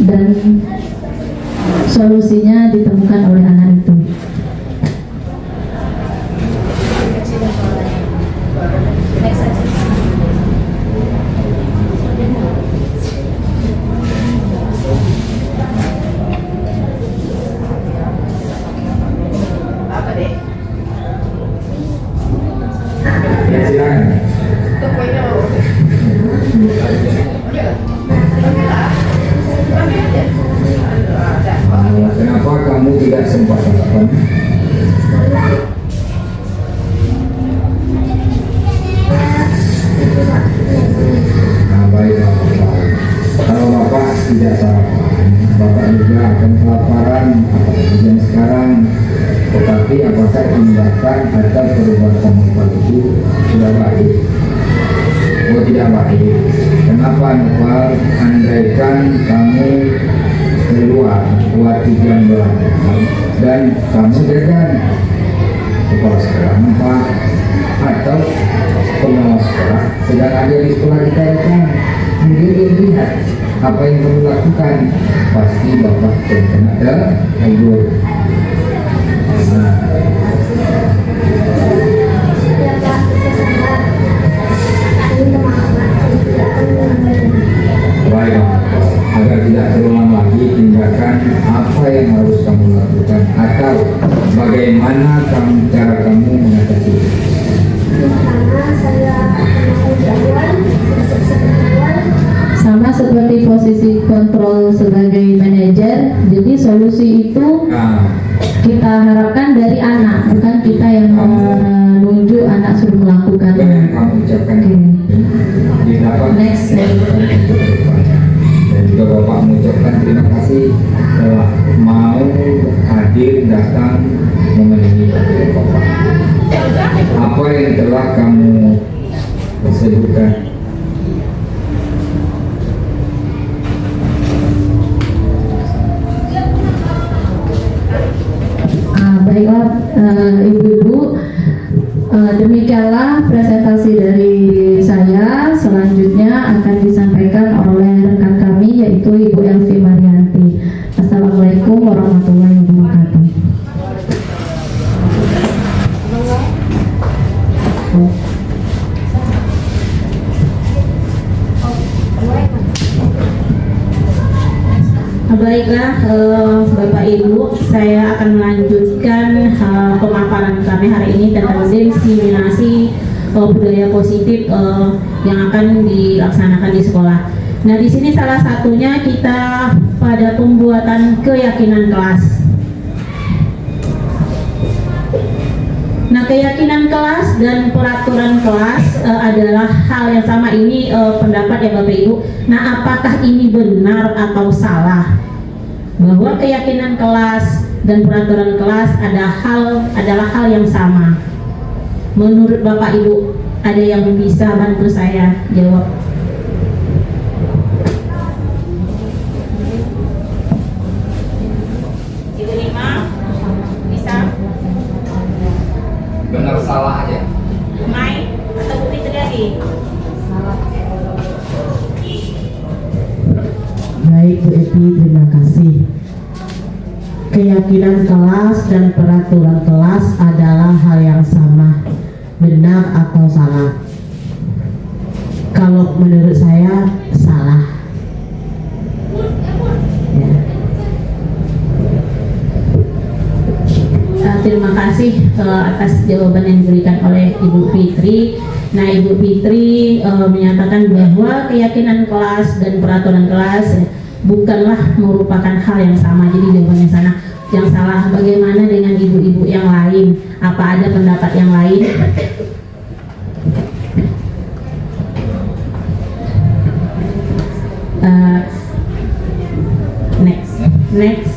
dan solusinya ditemukan oleh anak itu. tidak sarapan, Bapak juga akan kelaparan apalagi jam sekarang. Tetapi apakah tindakan atau perbuatan Bapak itu sudah baik? Oh, tidak baik. Kenapa Bapak? Andaikan kamu keluar buat tujuan belajar dan kamu jajan kepala sekolah Pak atau pengawas sekolah sedang ada di sekolah kita datang, kemudian dia lihat apa yang kamu lakukan, pasti Bapak terkena tegur. Baik, agar tidak terulang lagi tindakan apa yang harus kamu lakukan atau bagaimana cara kamu mengatasi itu. Sama seperti posisi kontrol sebagai manajer, jadi solusi itu kita harapkan dari anak, bukan kita yang menunjuk anak suruh melakukan. Yang kamu ucapkan Next. dan juga Bapak mengucapkan terima kasih telah mau hadir datang memenuhi panggilan Bapak. Apa yang telah kamu sebutkan baiklah ibu-ibu, demikianlah presentasi dari saya. Selanjutnya akan disampaikan oleh rekan kami yaitu Ibu Elvi Marianti. Assalamualaikum warahmatullahi wabarakatuh. Baiklah Bapak Ibu, saya akan melanjutkan pemaparan kami hari ini tentang diseminasi budaya positif yang akan dilaksanakan di sekolah. Nah, di sini salah satunya kita pada pembuatan keyakinan kelas. Nah, keyakinan kelas dan peraturan kelas adalah hal yang sama. Ini pendapat ya Bapak Ibu. Nah, apakah ini benar atau salah? Bahwa keyakinan kelas dan peraturan kelas adalah hal yang sama. Menurut Bapak Ibu, ada yang bisa bantu saya jawab? Ibu Lima, bisa? benar salah aja? Mai atau Bu Fitri lagi? Baik Bu Evi, terima kasih. Keyakinan kelas dan peraturan kelas adalah hal yang sama, benar atau salah? Kalau menurut saya salah. Ya. Terima kasih atas jawaban yang diberikan oleh Ibu Fitri. Nah, Ibu Fitri menyatakan bahwa keyakinan kelas dan peraturan kelas bukanlah merupakan hal yang sama. Jadi jawabannya sana yang salah. Bagaimana dengan ibu-ibu yang lain? Apa ada pendapat yang lain? Next.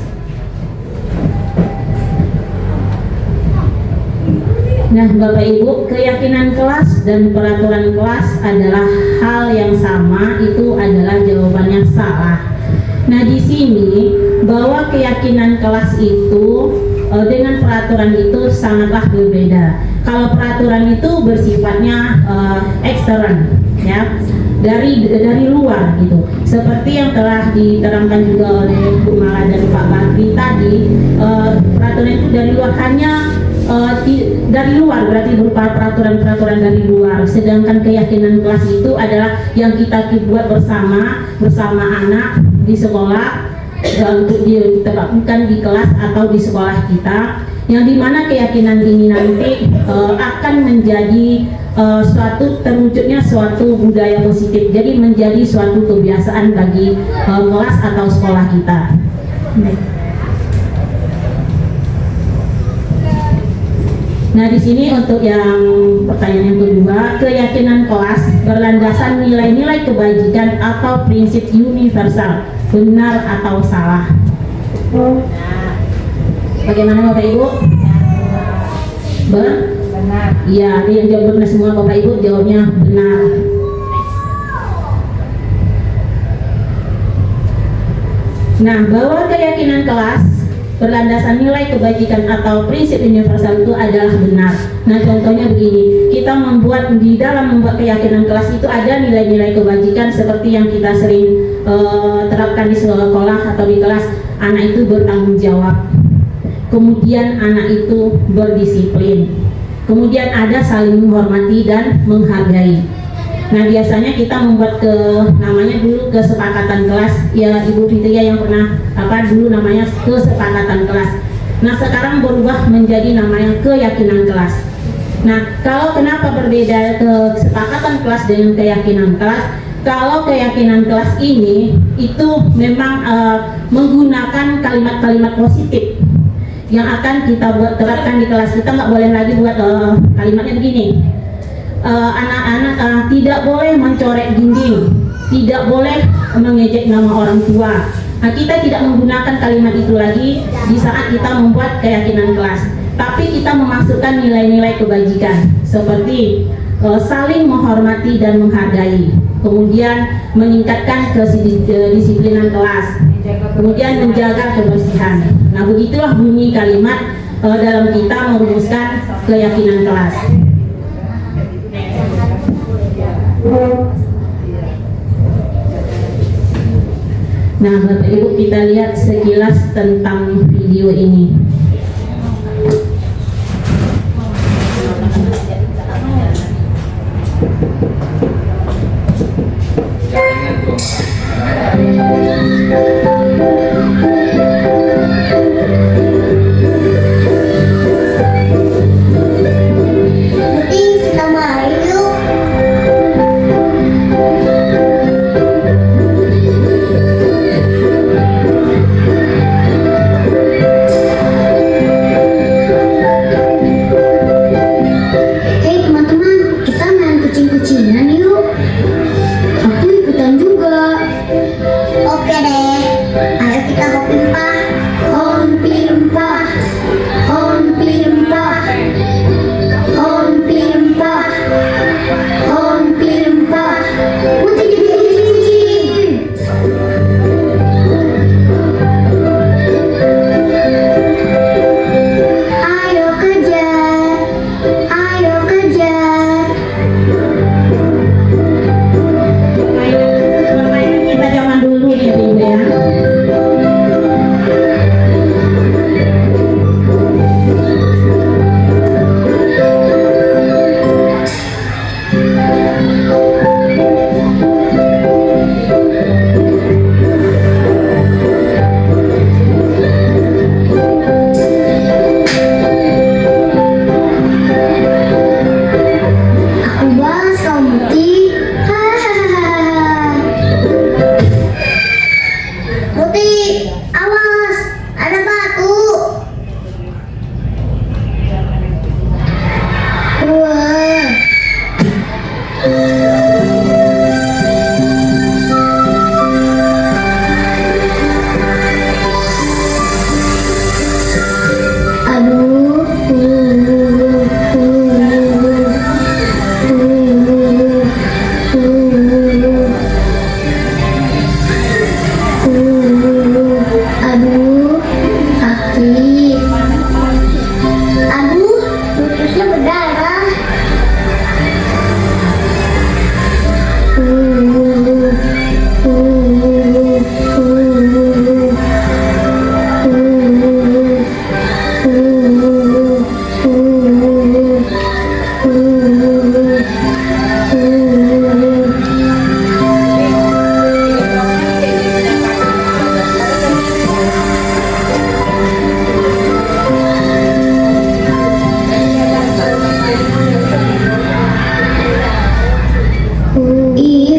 Nah, Bapak Ibu, keyakinan kelas dan peraturan kelas adalah hal yang sama, itu adalah jawabannya salah. Nah, di sini bahwa keyakinan kelas itu dengan peraturan itu sangatlah berbeda. Kalau peraturan itu bersifatnya ekstern, ya, dari luar gitu. Seperti yang telah diterangkan juga oleh Bu Mala dan Pak Bakri tadi, peraturan itu dari luar, hanya dari luar, berarti berupa peraturan-peraturan dari luar. Sedangkan keyakinan kelas itu adalah yang kita buat bersama anak di sekolah, untuk diterapkan di kelas atau di sekolah kita, yang dimana keyakinan ini nanti akan menjadi terwujudnya suatu budaya positif, jadi menjadi suatu kebiasaan bagi kelas atau sekolah kita. Nah, di sini untuk yang pertanyaan yang kedua, keyakinan kelas berlandasan nilai-nilai kebajikan atau prinsip universal benar atau salah. Bagaimana Bapak Ibu? Benar. Iya, yang jawab benar semua Bapak Ibu, jawabnya benar. Nah, bahwa keyakinan kelas berlandasan nilai kebajikan atau prinsip universal itu adalah benar. Nah, contohnya begini, kita di dalam membuat keyakinan kelas itu ada nilai-nilai kebajikan seperti yang kita sering terapkan di sekolah atau di kelas. Anak itu bertanggung jawab, kemudian anak itu berdisiplin, kemudian ada saling menghormati dan menghargai. Nah, biasanya kita membuat namanya dulu kesepakatan kelas, ya Ibu Fitria yang pernah dulu namanya kesepakatan kelas. Nah, sekarang berubah menjadi namanya keyakinan kelas. Nah, kalau kenapa berbeda kesepakatan kelas dengan keyakinan kelas? Kalau keyakinan kelas ini itu memang menggunakan kalimat-kalimat positif yang akan kita terapkan di kelas. Kita nggak boleh lagi buat kalimatnya begini. Anak-anak tidak boleh mencorek dinding, tidak boleh mengejek nama orang tua. Nah, kita tidak menggunakan kalimat itu lagi di saat kita membuat keyakinan kelas, tapi kita memasukkan nilai-nilai kebajikan seperti saling menghormati dan menghargai, kemudian meningkatkan kedisiplinan kelas, kemudian menjaga kebersihan. Nah, begitulah bunyi kalimat dalam kita merumuskan keyakinan kelas. Nah, Bapak Ibu, kita lihat sekilas tentang video ini.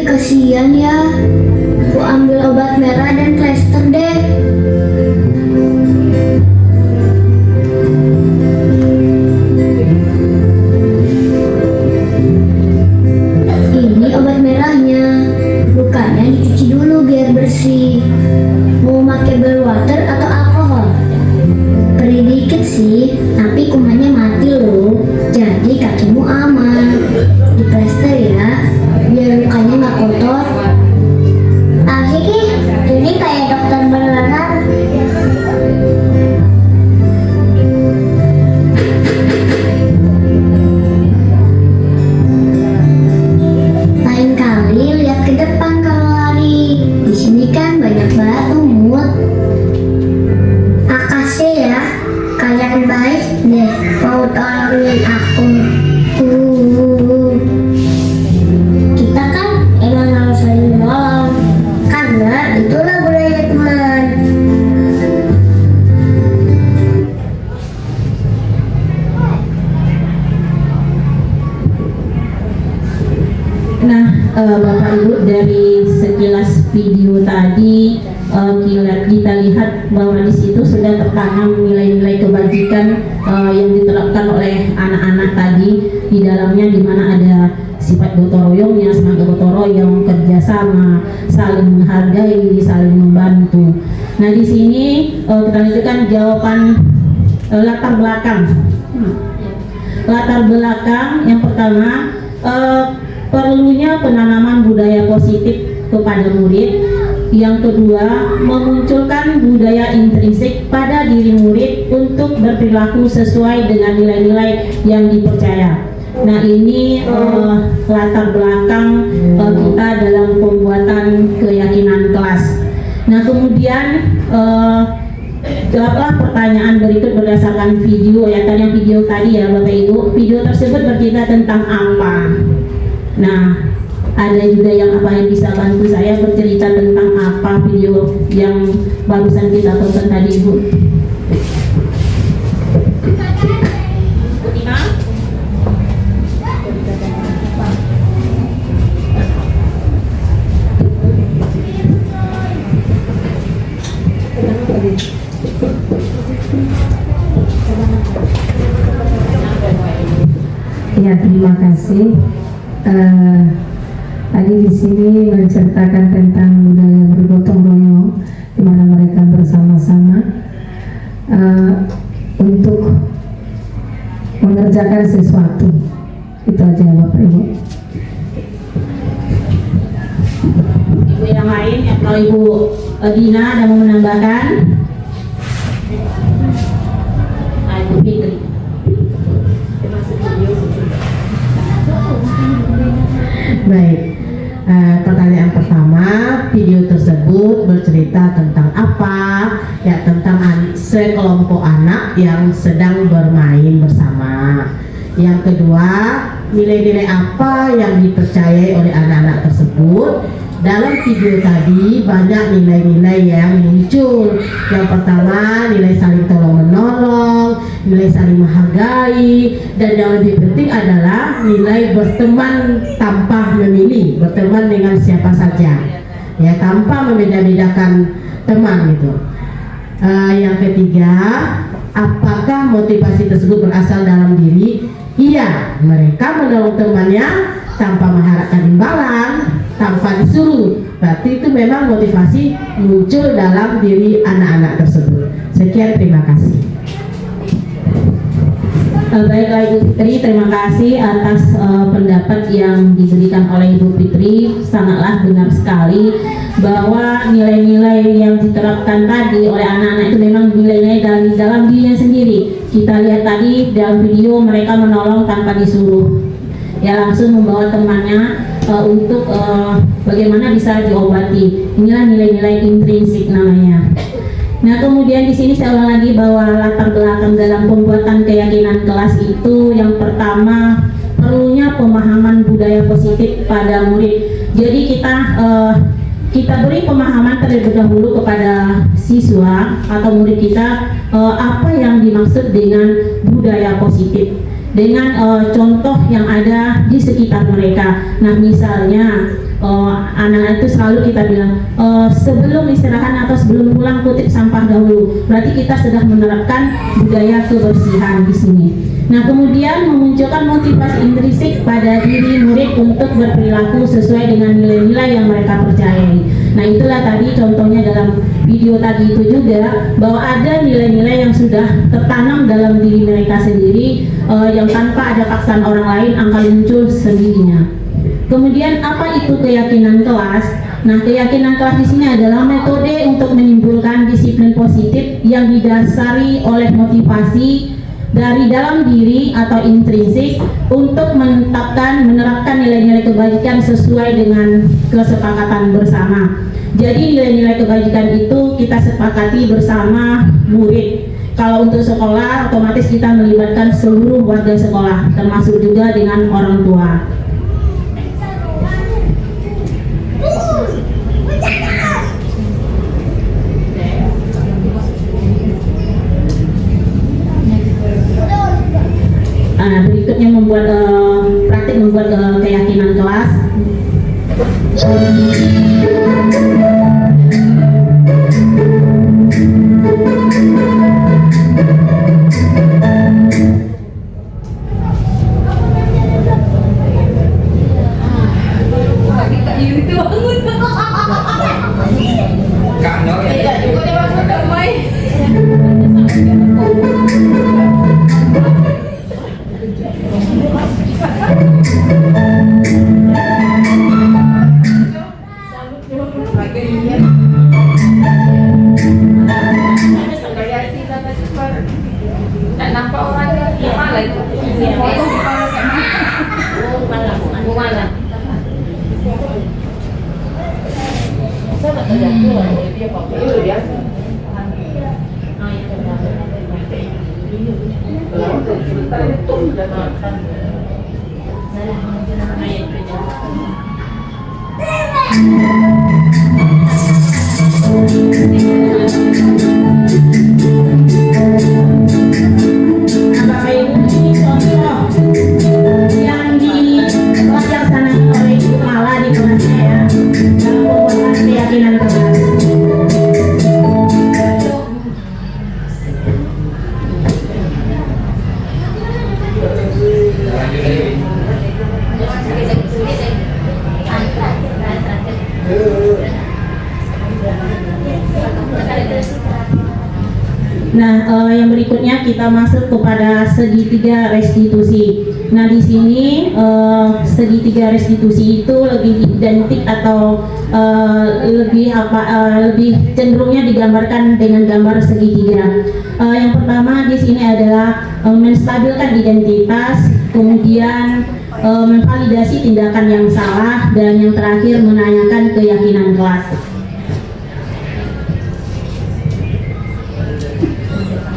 Kasihan ya, aku ambil obat merah dan plester deh. Ini obat merahnya, lukanya dicuci dulu biar bersih. Ibu, dari sekilas video tadi kita lihat bahwa di situ sudah tertanam nilai-nilai kebajikan yang diterapkan oleh anak-anak tadi di dalamnya, di mana ada sifat gotong royongnya, semangat gotong royong, kerjasama, saling menghargai, saling membantu. Nah, di sini kita lanjutkan jawaban latar belakang. Latar belakang yang pertama, perlunya penanaman budaya positif kepada murid. Yang kedua, memunculkan budaya intrinsik pada diri murid untuk berperilaku sesuai dengan nilai-nilai yang dipercaya. Nah, ini latar belakang kita dalam pembuatan keyakinan kelas. Nah, kemudian jawablah pertanyaan berikut berdasarkan video ya, yang video tadi ya Bapak Ibu. Video tersebut bercerita tentang apa? Nah, ada juga yang bisa bantu saya bercerita tentang apa video yang barusan kita tonton tadi, Ibu. Ya, terima kasih. Tadi di sini menceritakan tentang budaya bergotong royong, di mana mereka bersama-sama untuk mengerjakan sesuatu. Itu aja Bapak Ibu. Ibu yang lain, ya, kalau Ibu Dina ada mau menambahkan? Ibu Fitri. Baik, pertanyaan pertama, video tersebut bercerita tentang apa? Ya, tentang sekelompok anak yang sedang bermain bersama. Yang kedua, nilai-nilai apa yang dipercayai oleh anak-anak tersebut? Dalam video tadi banyak nilai-nilai yang muncul. Yang pertama, nilai saling tolong-menolong, nilai saling menghargai, dan yang lebih penting adalah nilai berteman tanpa memilih, berteman dengan siapa saja, ya, tanpa membeda-bedakan teman gitu. Yang ketiga, apakah motivasi tersebut berasal dalam diri? Iya, mereka menolong temannya tanpa mengharapkan imbalan, tanpa disuruh. Berarti itu memang motivasi muncul dalam diri anak-anak tersebut. Sekian, terima kasih. Baiklah Ibu Fitri, terima kasih atas pendapat yang diberikan oleh Ibu Fitri. Sangatlah benar sekali bahwa nilai-nilai yang diterapkan tadi oleh anak-anak itu memang nilai-nilai dari dalam dirinya sendiri. Kita lihat tadi dalam video mereka menolong tanpa disuruh, ya, langsung membawa temannya untuk bagaimana bisa diobati. Inilah nilai-nilai intrinsik namanya. Nah, kemudian di sini saya ulang lagi bahwa latar belakang dalam pembuatan keyakinan kelas itu yang pertama, perlunya pemahaman budaya positif pada murid. Jadi kita beri pemahaman terlebih dahulu kepada siswa atau murid kita apa yang dimaksud dengan budaya positif, dengan contoh yang ada di sekitar mereka. Nah, misalnya anak-anak itu selalu kita bilang sebelum istirahat atau sebelum pulang kutip sampah dahulu. Berarti kita sudah menerapkan budaya kebersihan di sini. Nah, kemudian memunculkan motivasi intrinsik pada diri murid untuk berperilaku sesuai dengan nilai-nilai yang mereka percayai. Nah, itulah tadi contohnya dalam video tadi itu juga, bahwa ada nilai-nilai yang sudah tertanam dalam diri mereka sendiri, yang tanpa ada paksaan orang lain akan muncul sendirinya. Kemudian apa itu keyakinan kelas? Nah, keyakinan kelas di sini adalah metode untuk menimbulkan disiplin positif yang didasari oleh motivasi dari dalam diri atau intrinsik untuk menerapkan nilai-nilai kebajikan sesuai dengan kesepakatan bersama. Jadi nilai-nilai kebajikan itu kita sepakati bersama murid. Kalau untuk sekolah, otomatis kita melibatkan seluruh warga sekolah, termasuk juga dengan orang tua. Berikutnya praktik membuat keyakinan kelas. Nah, yang berikutnya kita masuk kepada segitiga restitusi. Nah, di sini segitiga restitusi itu lebih identik atau lebih cenderungnya digambarkan dengan gambar segitiga. Yang pertama di sini adalah menstabilkan identitas, kemudian memvalidasi tindakan yang salah, dan yang terakhir menanyakan keyakinan kelas.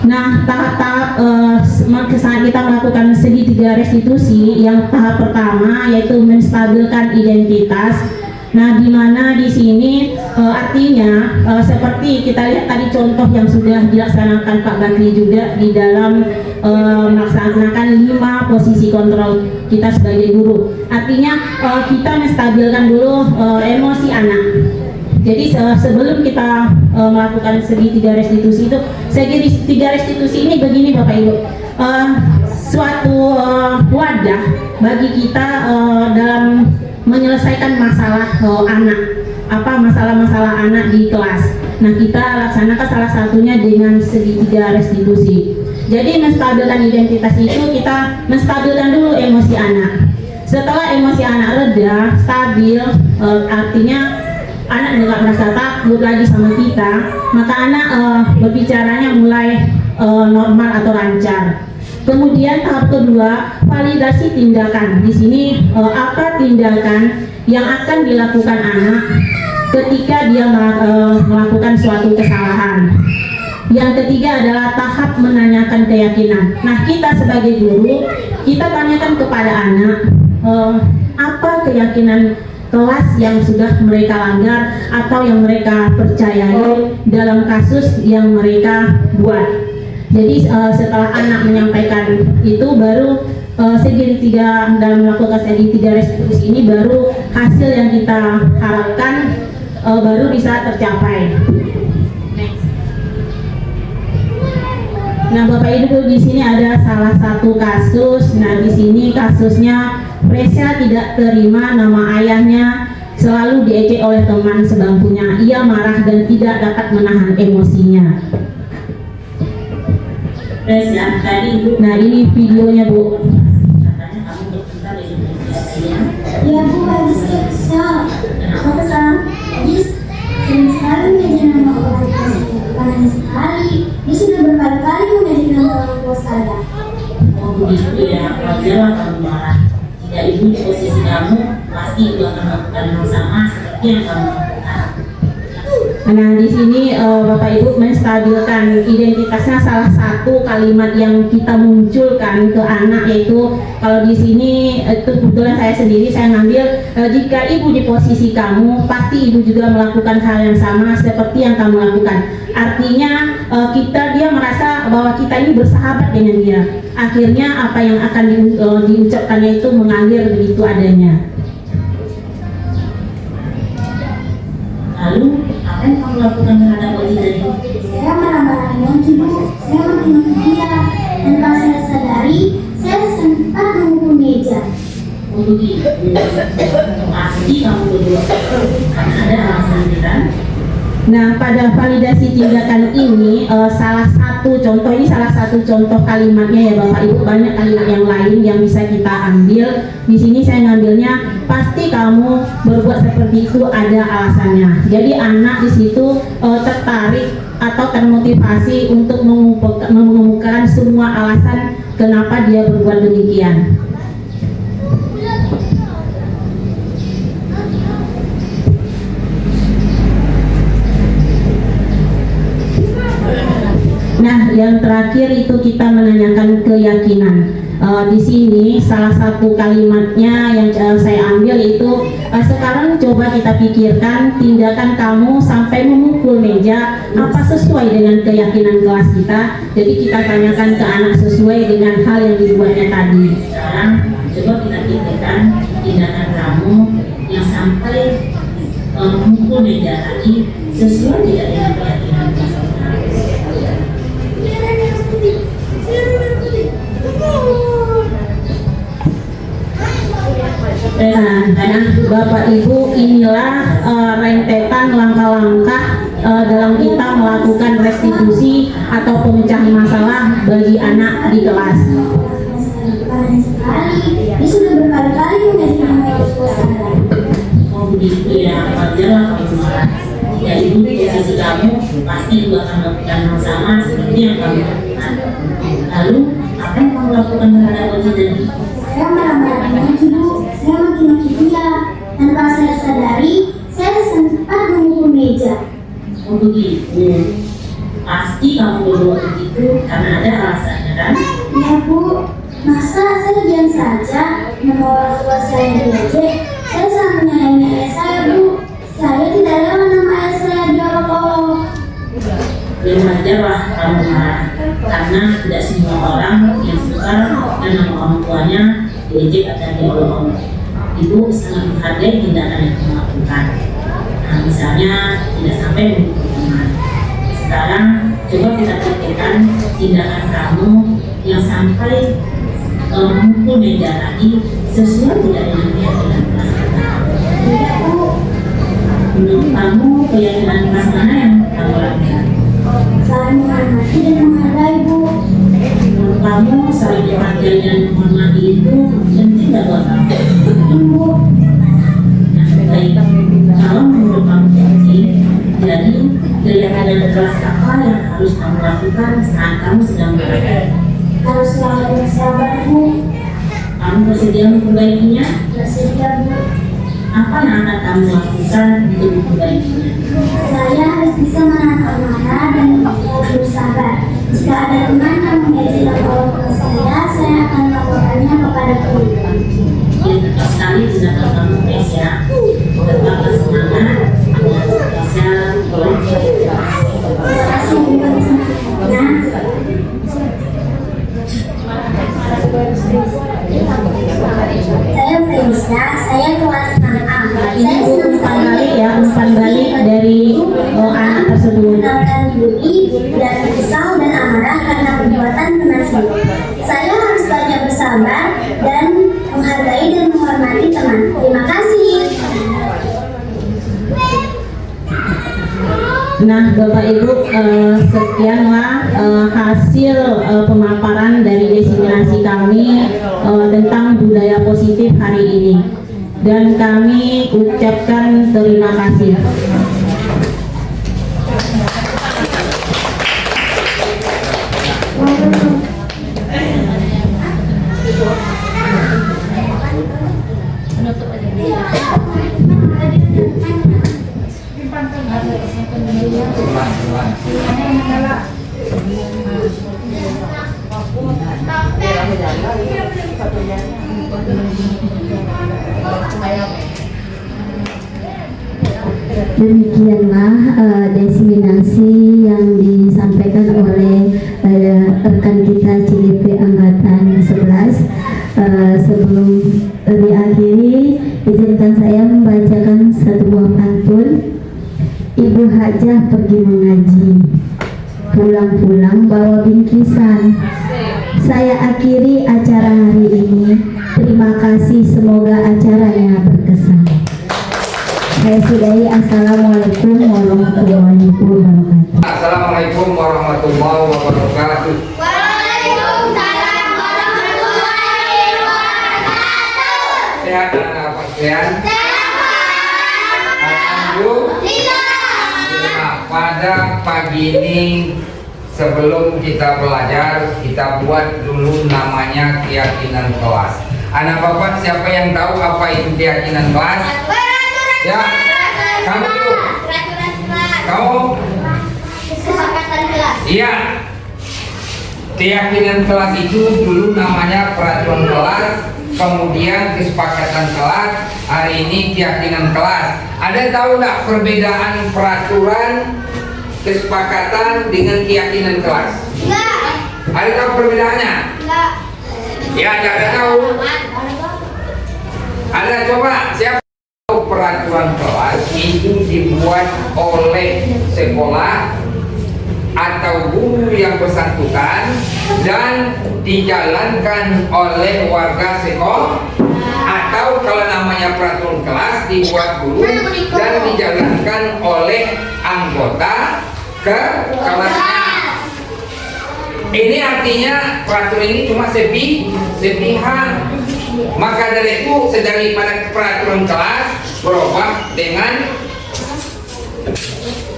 Nah, tahap-tahap saat kita melakukan segitiga restitusi, yang tahap pertama yaitu menstabilkan identitas. Nah, di mana di sini artinya seperti kita lihat tadi contoh yang sudah dilaksanakan Pak Bakri juga di dalam melaksanakan 5 posisi kontrol kita sebagai guru. Artinya kita menstabilkan dulu emosi anak. Jadi sebelum kita melakukan segitiga restitusi itu, segitiga restitusi ini begini Bapak Ibu, suatu wadah bagi kita dalam menyelesaikan masalah anak, masalah-masalah anak di kelas. Nah, kita laksanakan salah satunya dengan segitiga restitusi. Jadi menstabilkan identitas itu kita menstabilkan dulu emosi anak. Setelah emosi anak reda, stabil, artinya anak nggak merasa takut lagi sama kita, maka anak berbicaranya mulai normal atau lancar. Kemudian tahap kedua, validasi tindakan. Di sini apa tindakan yang akan dilakukan anak ketika dia melakukan suatu kesalahan. Yang ketiga adalah tahap menanyakan keyakinan. Nah, kita sebagai guru, kita tanyakan kepada anak apa keyakinan kelas yang sudah mereka langgar atau yang mereka percayai dalam kasus yang mereka buat. Jadi setelah anak menyampaikan itu, baru segitiga dalam melakukan segitiga restitusi ini, baru hasil yang kita harapkan baru bisa tercapai. Nah, Bapak Ibu, di sini ada salah satu kasus. Nah, di sini kasusnya Presya tidak terima nama ayahnya selalu diejek oleh teman sebangkunya. Ia marah dan tidak dapat menahan emosinya. Presya tadi, nah ini videonya Bu. Ya Bu, habis kesal. Kenapa kesal? Habis sering sekali mengajar nama orang tua saya. Bukan hanya sekali, dia sudah berkali-kali mengajar nama orang tua saya. Oh begitu ya, wajarlah kamu marah. Jika ibu di posisi kamu, pasti ibu akan melakukan hal sama seperti yang kamu lakukan. Nah, di sini Bapak Ibu menstabilkan identitasnya, salah satu kalimat yang kita munculkan ke anak yaitu, kalau di sini itu kebetulan saya sendiri saya ngambil, jika ibu di posisi kamu, pasti ibu juga melakukan hal yang sama seperti yang kamu lakukan. Artinya dia merasa bahwa kita ini bersahabat dengan dia. Akhirnya apa yang akan diucapkannya itu mengalir begitu adanya. yang kamu lakukan terhadap Oji tadi? Saya marah-marahin Oji, Bu. Saya maki-maki dia. Tanpa saya sadari, saya sempat memukul meja. Oh begitu. Pasti kamu berdua karena ada alasan kan? Nah, pada validasi tindakan ini salah satu contoh kalimatnya ya Bapak Ibu, banyak kalimat yang lain yang bisa kita ambil. Di sini saya ngambilnya pasti kamu berbuat seperti itu ada alasannya. Jadi anak di situ tertarik atau termotivasi untuk mengemukakan semua alasan kenapa dia berbuat demikian. Nah, yang terakhir itu kita menanyakan keyakinan. Di sini salah satu kalimatnya yang saya ambil itu sekarang coba kita pikirkan tindakan kamu sampai memukul meja apa sesuai dengan keyakinan kelas kita. Jadi kita tanyakan ke anak sesuai dengan hal yang dibuatnya tadi. Sekarang coba kita pikirkan tindakan kamu yang sampai memukul meja tadi sesuai tidak dengan keyakinan kelas kita. Nah, Bapak Ibu, inilah rentetan langkah-langkah dalam kita melakukan restitusi atau pemecahan masalah bagi anak di kelas. Parah sekali. Dia sudah berkali-kali mengajarkan saya suasana. Oh begitu ya, wajarlah kamu marah. Jika ibu di posisi kamu pasti juga akan melakukan hal sama seperti yang kamu lakukan. Lalu apa yang kamu lakukan terhadap Oji tadi? Saya marah-marahin Oji, Bu. Saya maki-maki dia. Tanpa saya sadari, saya sempat memukul meja. Oh begitu. Pasti kamu berbuat begitu karena ada alasannya kan? Ya, Bu. Masa saya diam saja membawa tua saya diejek? Saya sangat menyayangi ayah saya, Bu. Saya tidak rela nama ayah saya diolok-olok. Ya wajarlah kamu marah karena tidak semua orang yang suka dan nama orang tuanya diejek atau diolok-olok. Ibu sangat menghargai tindakan yang kamu lakukan. Nah, misalnya tidak sampai memukul teman. Sekarang coba kita pikirkan tindakan kamu yang sampai memukul meja tadi sesuai tidak dengan keyakinan kelas kita. Menurut kamu keyakinan kelas mana yang kamu lakukan? Saling menghormati dan menghargai, Bu. Menurut kamu saling menghargai dan menghormati itu penting nggak buat kamu? Ibu. Nah, baik. Kalau menurut kamu penting, jadi keyakinan kelas apa yang harus kamu lakukan saat kamu sedang belajar? Harus selalu bersabar, Bu. Kamu bersedia memperbaikinya? Bersedia, Bu. Apa yang akan kamu lakukan untuk memperbaikinya? Saya harus bisa menahan amarah dan bersabar. Jika ada teman yang mengejek atau saya akan melaporkannya kepada guru. Ya, tepat sekali tindakan kamu, Kesia. Tetaplah semangat dan Kesia belajar. Terima kasih, Bu. Saya Frensia, saya kelas 6A. Ini umpan balik ya, umpan balik dari anak tersebut. Mengenalkan diri dan kesal dan amarah karena perbuatan teman saya. Saya harus banyak bersabar dan menghargai dan menghormati teman. Terima kasih. Nah, Bapak Ibu, sekianlah hasil pemaparan dari destinasi kami tentang budaya positif hari ini. Dan kami ucapkan terima kasih. Demikianlah diseminasi yang disampaikan oleh rekan kita CDP Angkatan 11. Sebelum diakhiri, izinkan saya membacakan satu buah pantun. Ibu Hajah pergi mengaji, pulang-pulang bawa bingkisan. Saya akhiri acara hari ini. Terima kasih, semoga acaranya berkesan. Saya sudahi. Assalamualaikum warahmatullahi wabarakatuh. Assalamualaikum warahmatullahi wabarakatuh. Waalaikumsalam warahmatullahi wabarakatuh. Sehat dan apa sehat? Alhamdulillah. Pada pagi ini sebelum kita belajar, kita buat dulu namanya keyakinan kelas. Anak bapak, siapa yang tahu apa itu keyakinan kelas? Ya, kamu dulu. Kamu? Kesepakatan kelas. Iya. Keyakinan kelas itu dulu namanya peraturan kelas, kemudian kesepakatan kelas, hari ini keyakinan kelas. Ada tahu nggak perbedaan peraturan, kesepakatan dengan keyakinan kelas? Enggak. Ada tahu perbedaannya? Enggak. Ya, ada tahu. Ada, coba siapa tahu peraturan kelas itu dibuat oleh sekolah atau guru yang bersangkutan dan dijalankan oleh warga sekolah, atau kalau namanya peraturan kelas dibuat guru dan dijalankan oleh anggota ke kelasnya. Ini artinya peraturan ini cuma sepihak. Maka dari itu daripada peraturan kelas berubah dengan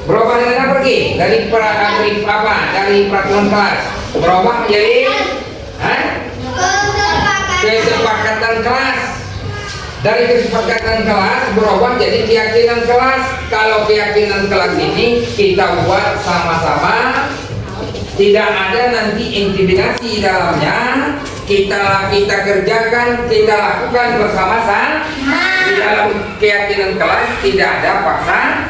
apa lagi? Dari peraturan kelas berubah menjadi kesepakatan kelas. Dari kesepakatan kelas berubah jadi keyakinan kelas. Kalau keyakinan kelas ini kita buat sama-sama, tidak ada nanti intimidasi di dalamnya. Kita kerjakan, kita lakukan bersama-sama. Di dalam keyakinan kelas tidak ada paksaan.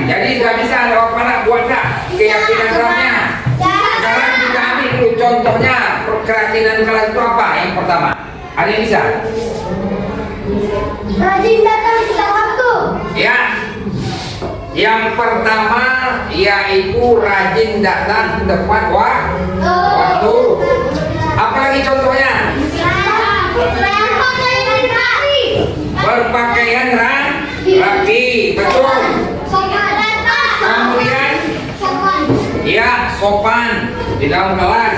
Jadi nggak bisa ada apa-apa buat keyakinan kelasnya. Sekarang kita ambil dulu contohnya keyakinan kelas itu apa? Yang pertama, ada yang bisa? Rajin datang tepat waktu. Ya. Yang pertama yaitu rajin datang tepat waktu. Apalagi contohnya? Berpakaian rapi, betul. Kemudian, ya, sopan di dalam kelas.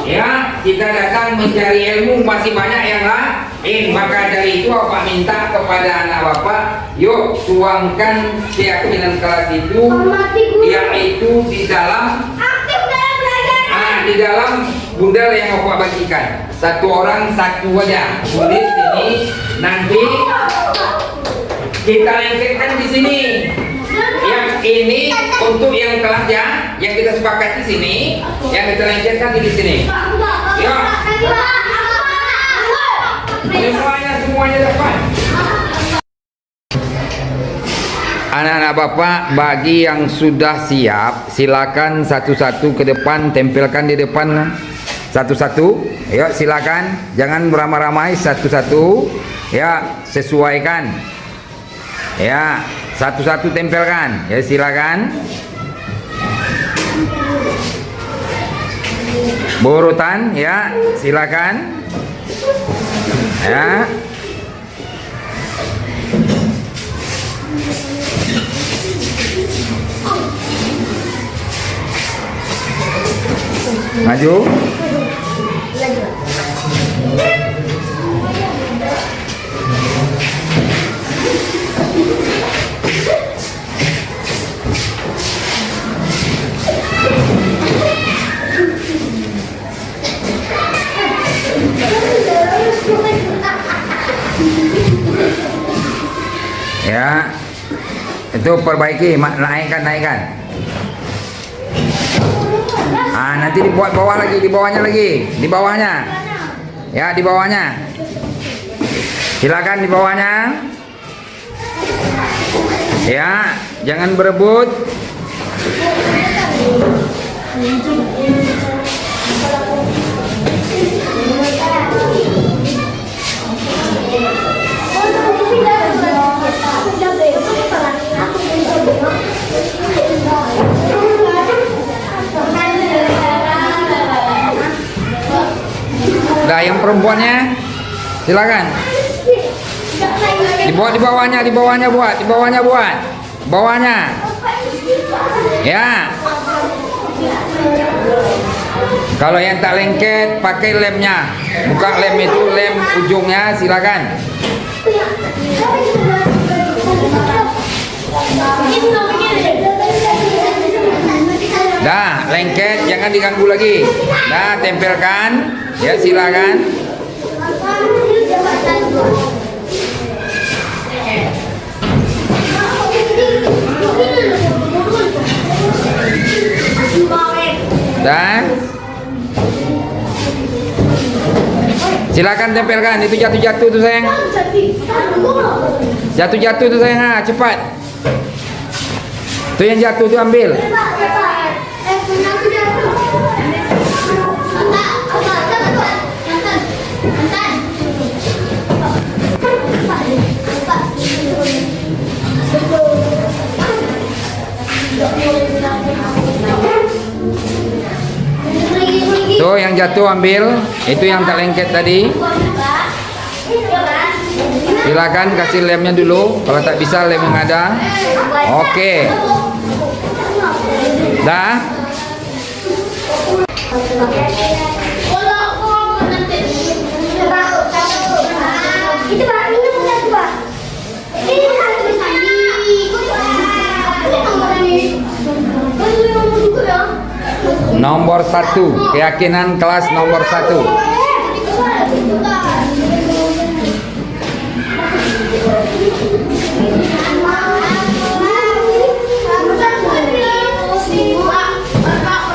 Ya, kita datang mencari ilmu, masih banyak yang lain. Maka dari itu Bapak minta kepada anak Bapak, yuk tuangkan keyakinan kelas itu, yaitu di dalam bundel yang Bapak bagikan. Satu orang satu aja. Tulis ini, nanti kita lengketkan di sini. Yang ini untuk yang kelas ya, yang kita sepakati sini, yang kita lengketkan di sini. Yuk. Semuanya dapat. Anak-anak Bapak, bagi yang sudah siap, silakan satu-satu ke depan, tempelkan di depan satu-satu. Yuk, silakan, jangan beramai-ramai, satu-satu. Ya, sesuaikan. Ya, satu-satu tempelkan. Ya, silakan. Berurutan, ya, silakan. Ya. Maju. Ya, itu perbaiki, naikkan. Nanti dibuat bawah lagi, di bawahnya lagi, di bawahnya. Ya, di bawahnya. Silakan di bawahnya. Ya, jangan berebut. perempuannya? Silakan. Di bawahnya buat. Bawahnya. Ya. Kalau yang tak lengket pakai lemnya. Buka lem itu, lem ujungnya, silakan. Dah, lengket, jangan diganggu lagi. Dah, tempelkan. Ya, silakan. Dah. Silakan tempelkan. Itu jatuh tuh sayang. Jatuh tuh sayang, ha, cepat. Tuh yang jatuh tuh ambil. Tuh yang jatuh ambil. Itu yang tak lengket tadi. Silakan kasih lemnya dulu. Kalau tak bisa lem yang ada. Oke. Dah. Nomor 1, keyakinan kelas nomor 1.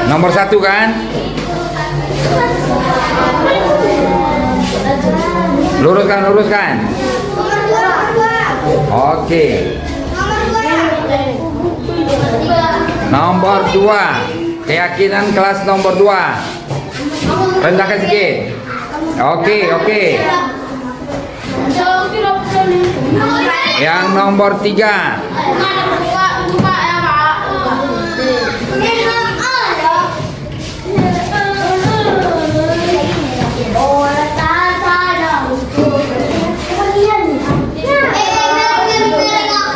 Nomor 1 kan? Luruskan. Oke. Nomor 2, keyakinan kelas nomor 2. Rendahkan sedikit. Oke. Yang nomor 3.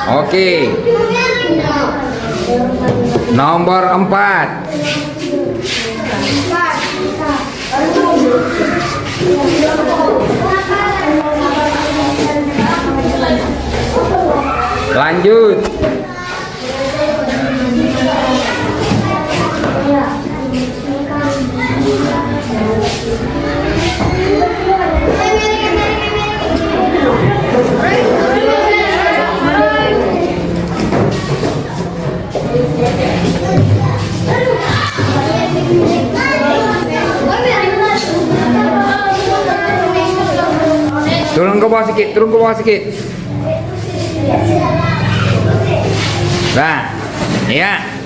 Oke. Nomor 4. Lanjut. Turun ke bawah sedikit. Nah, ya.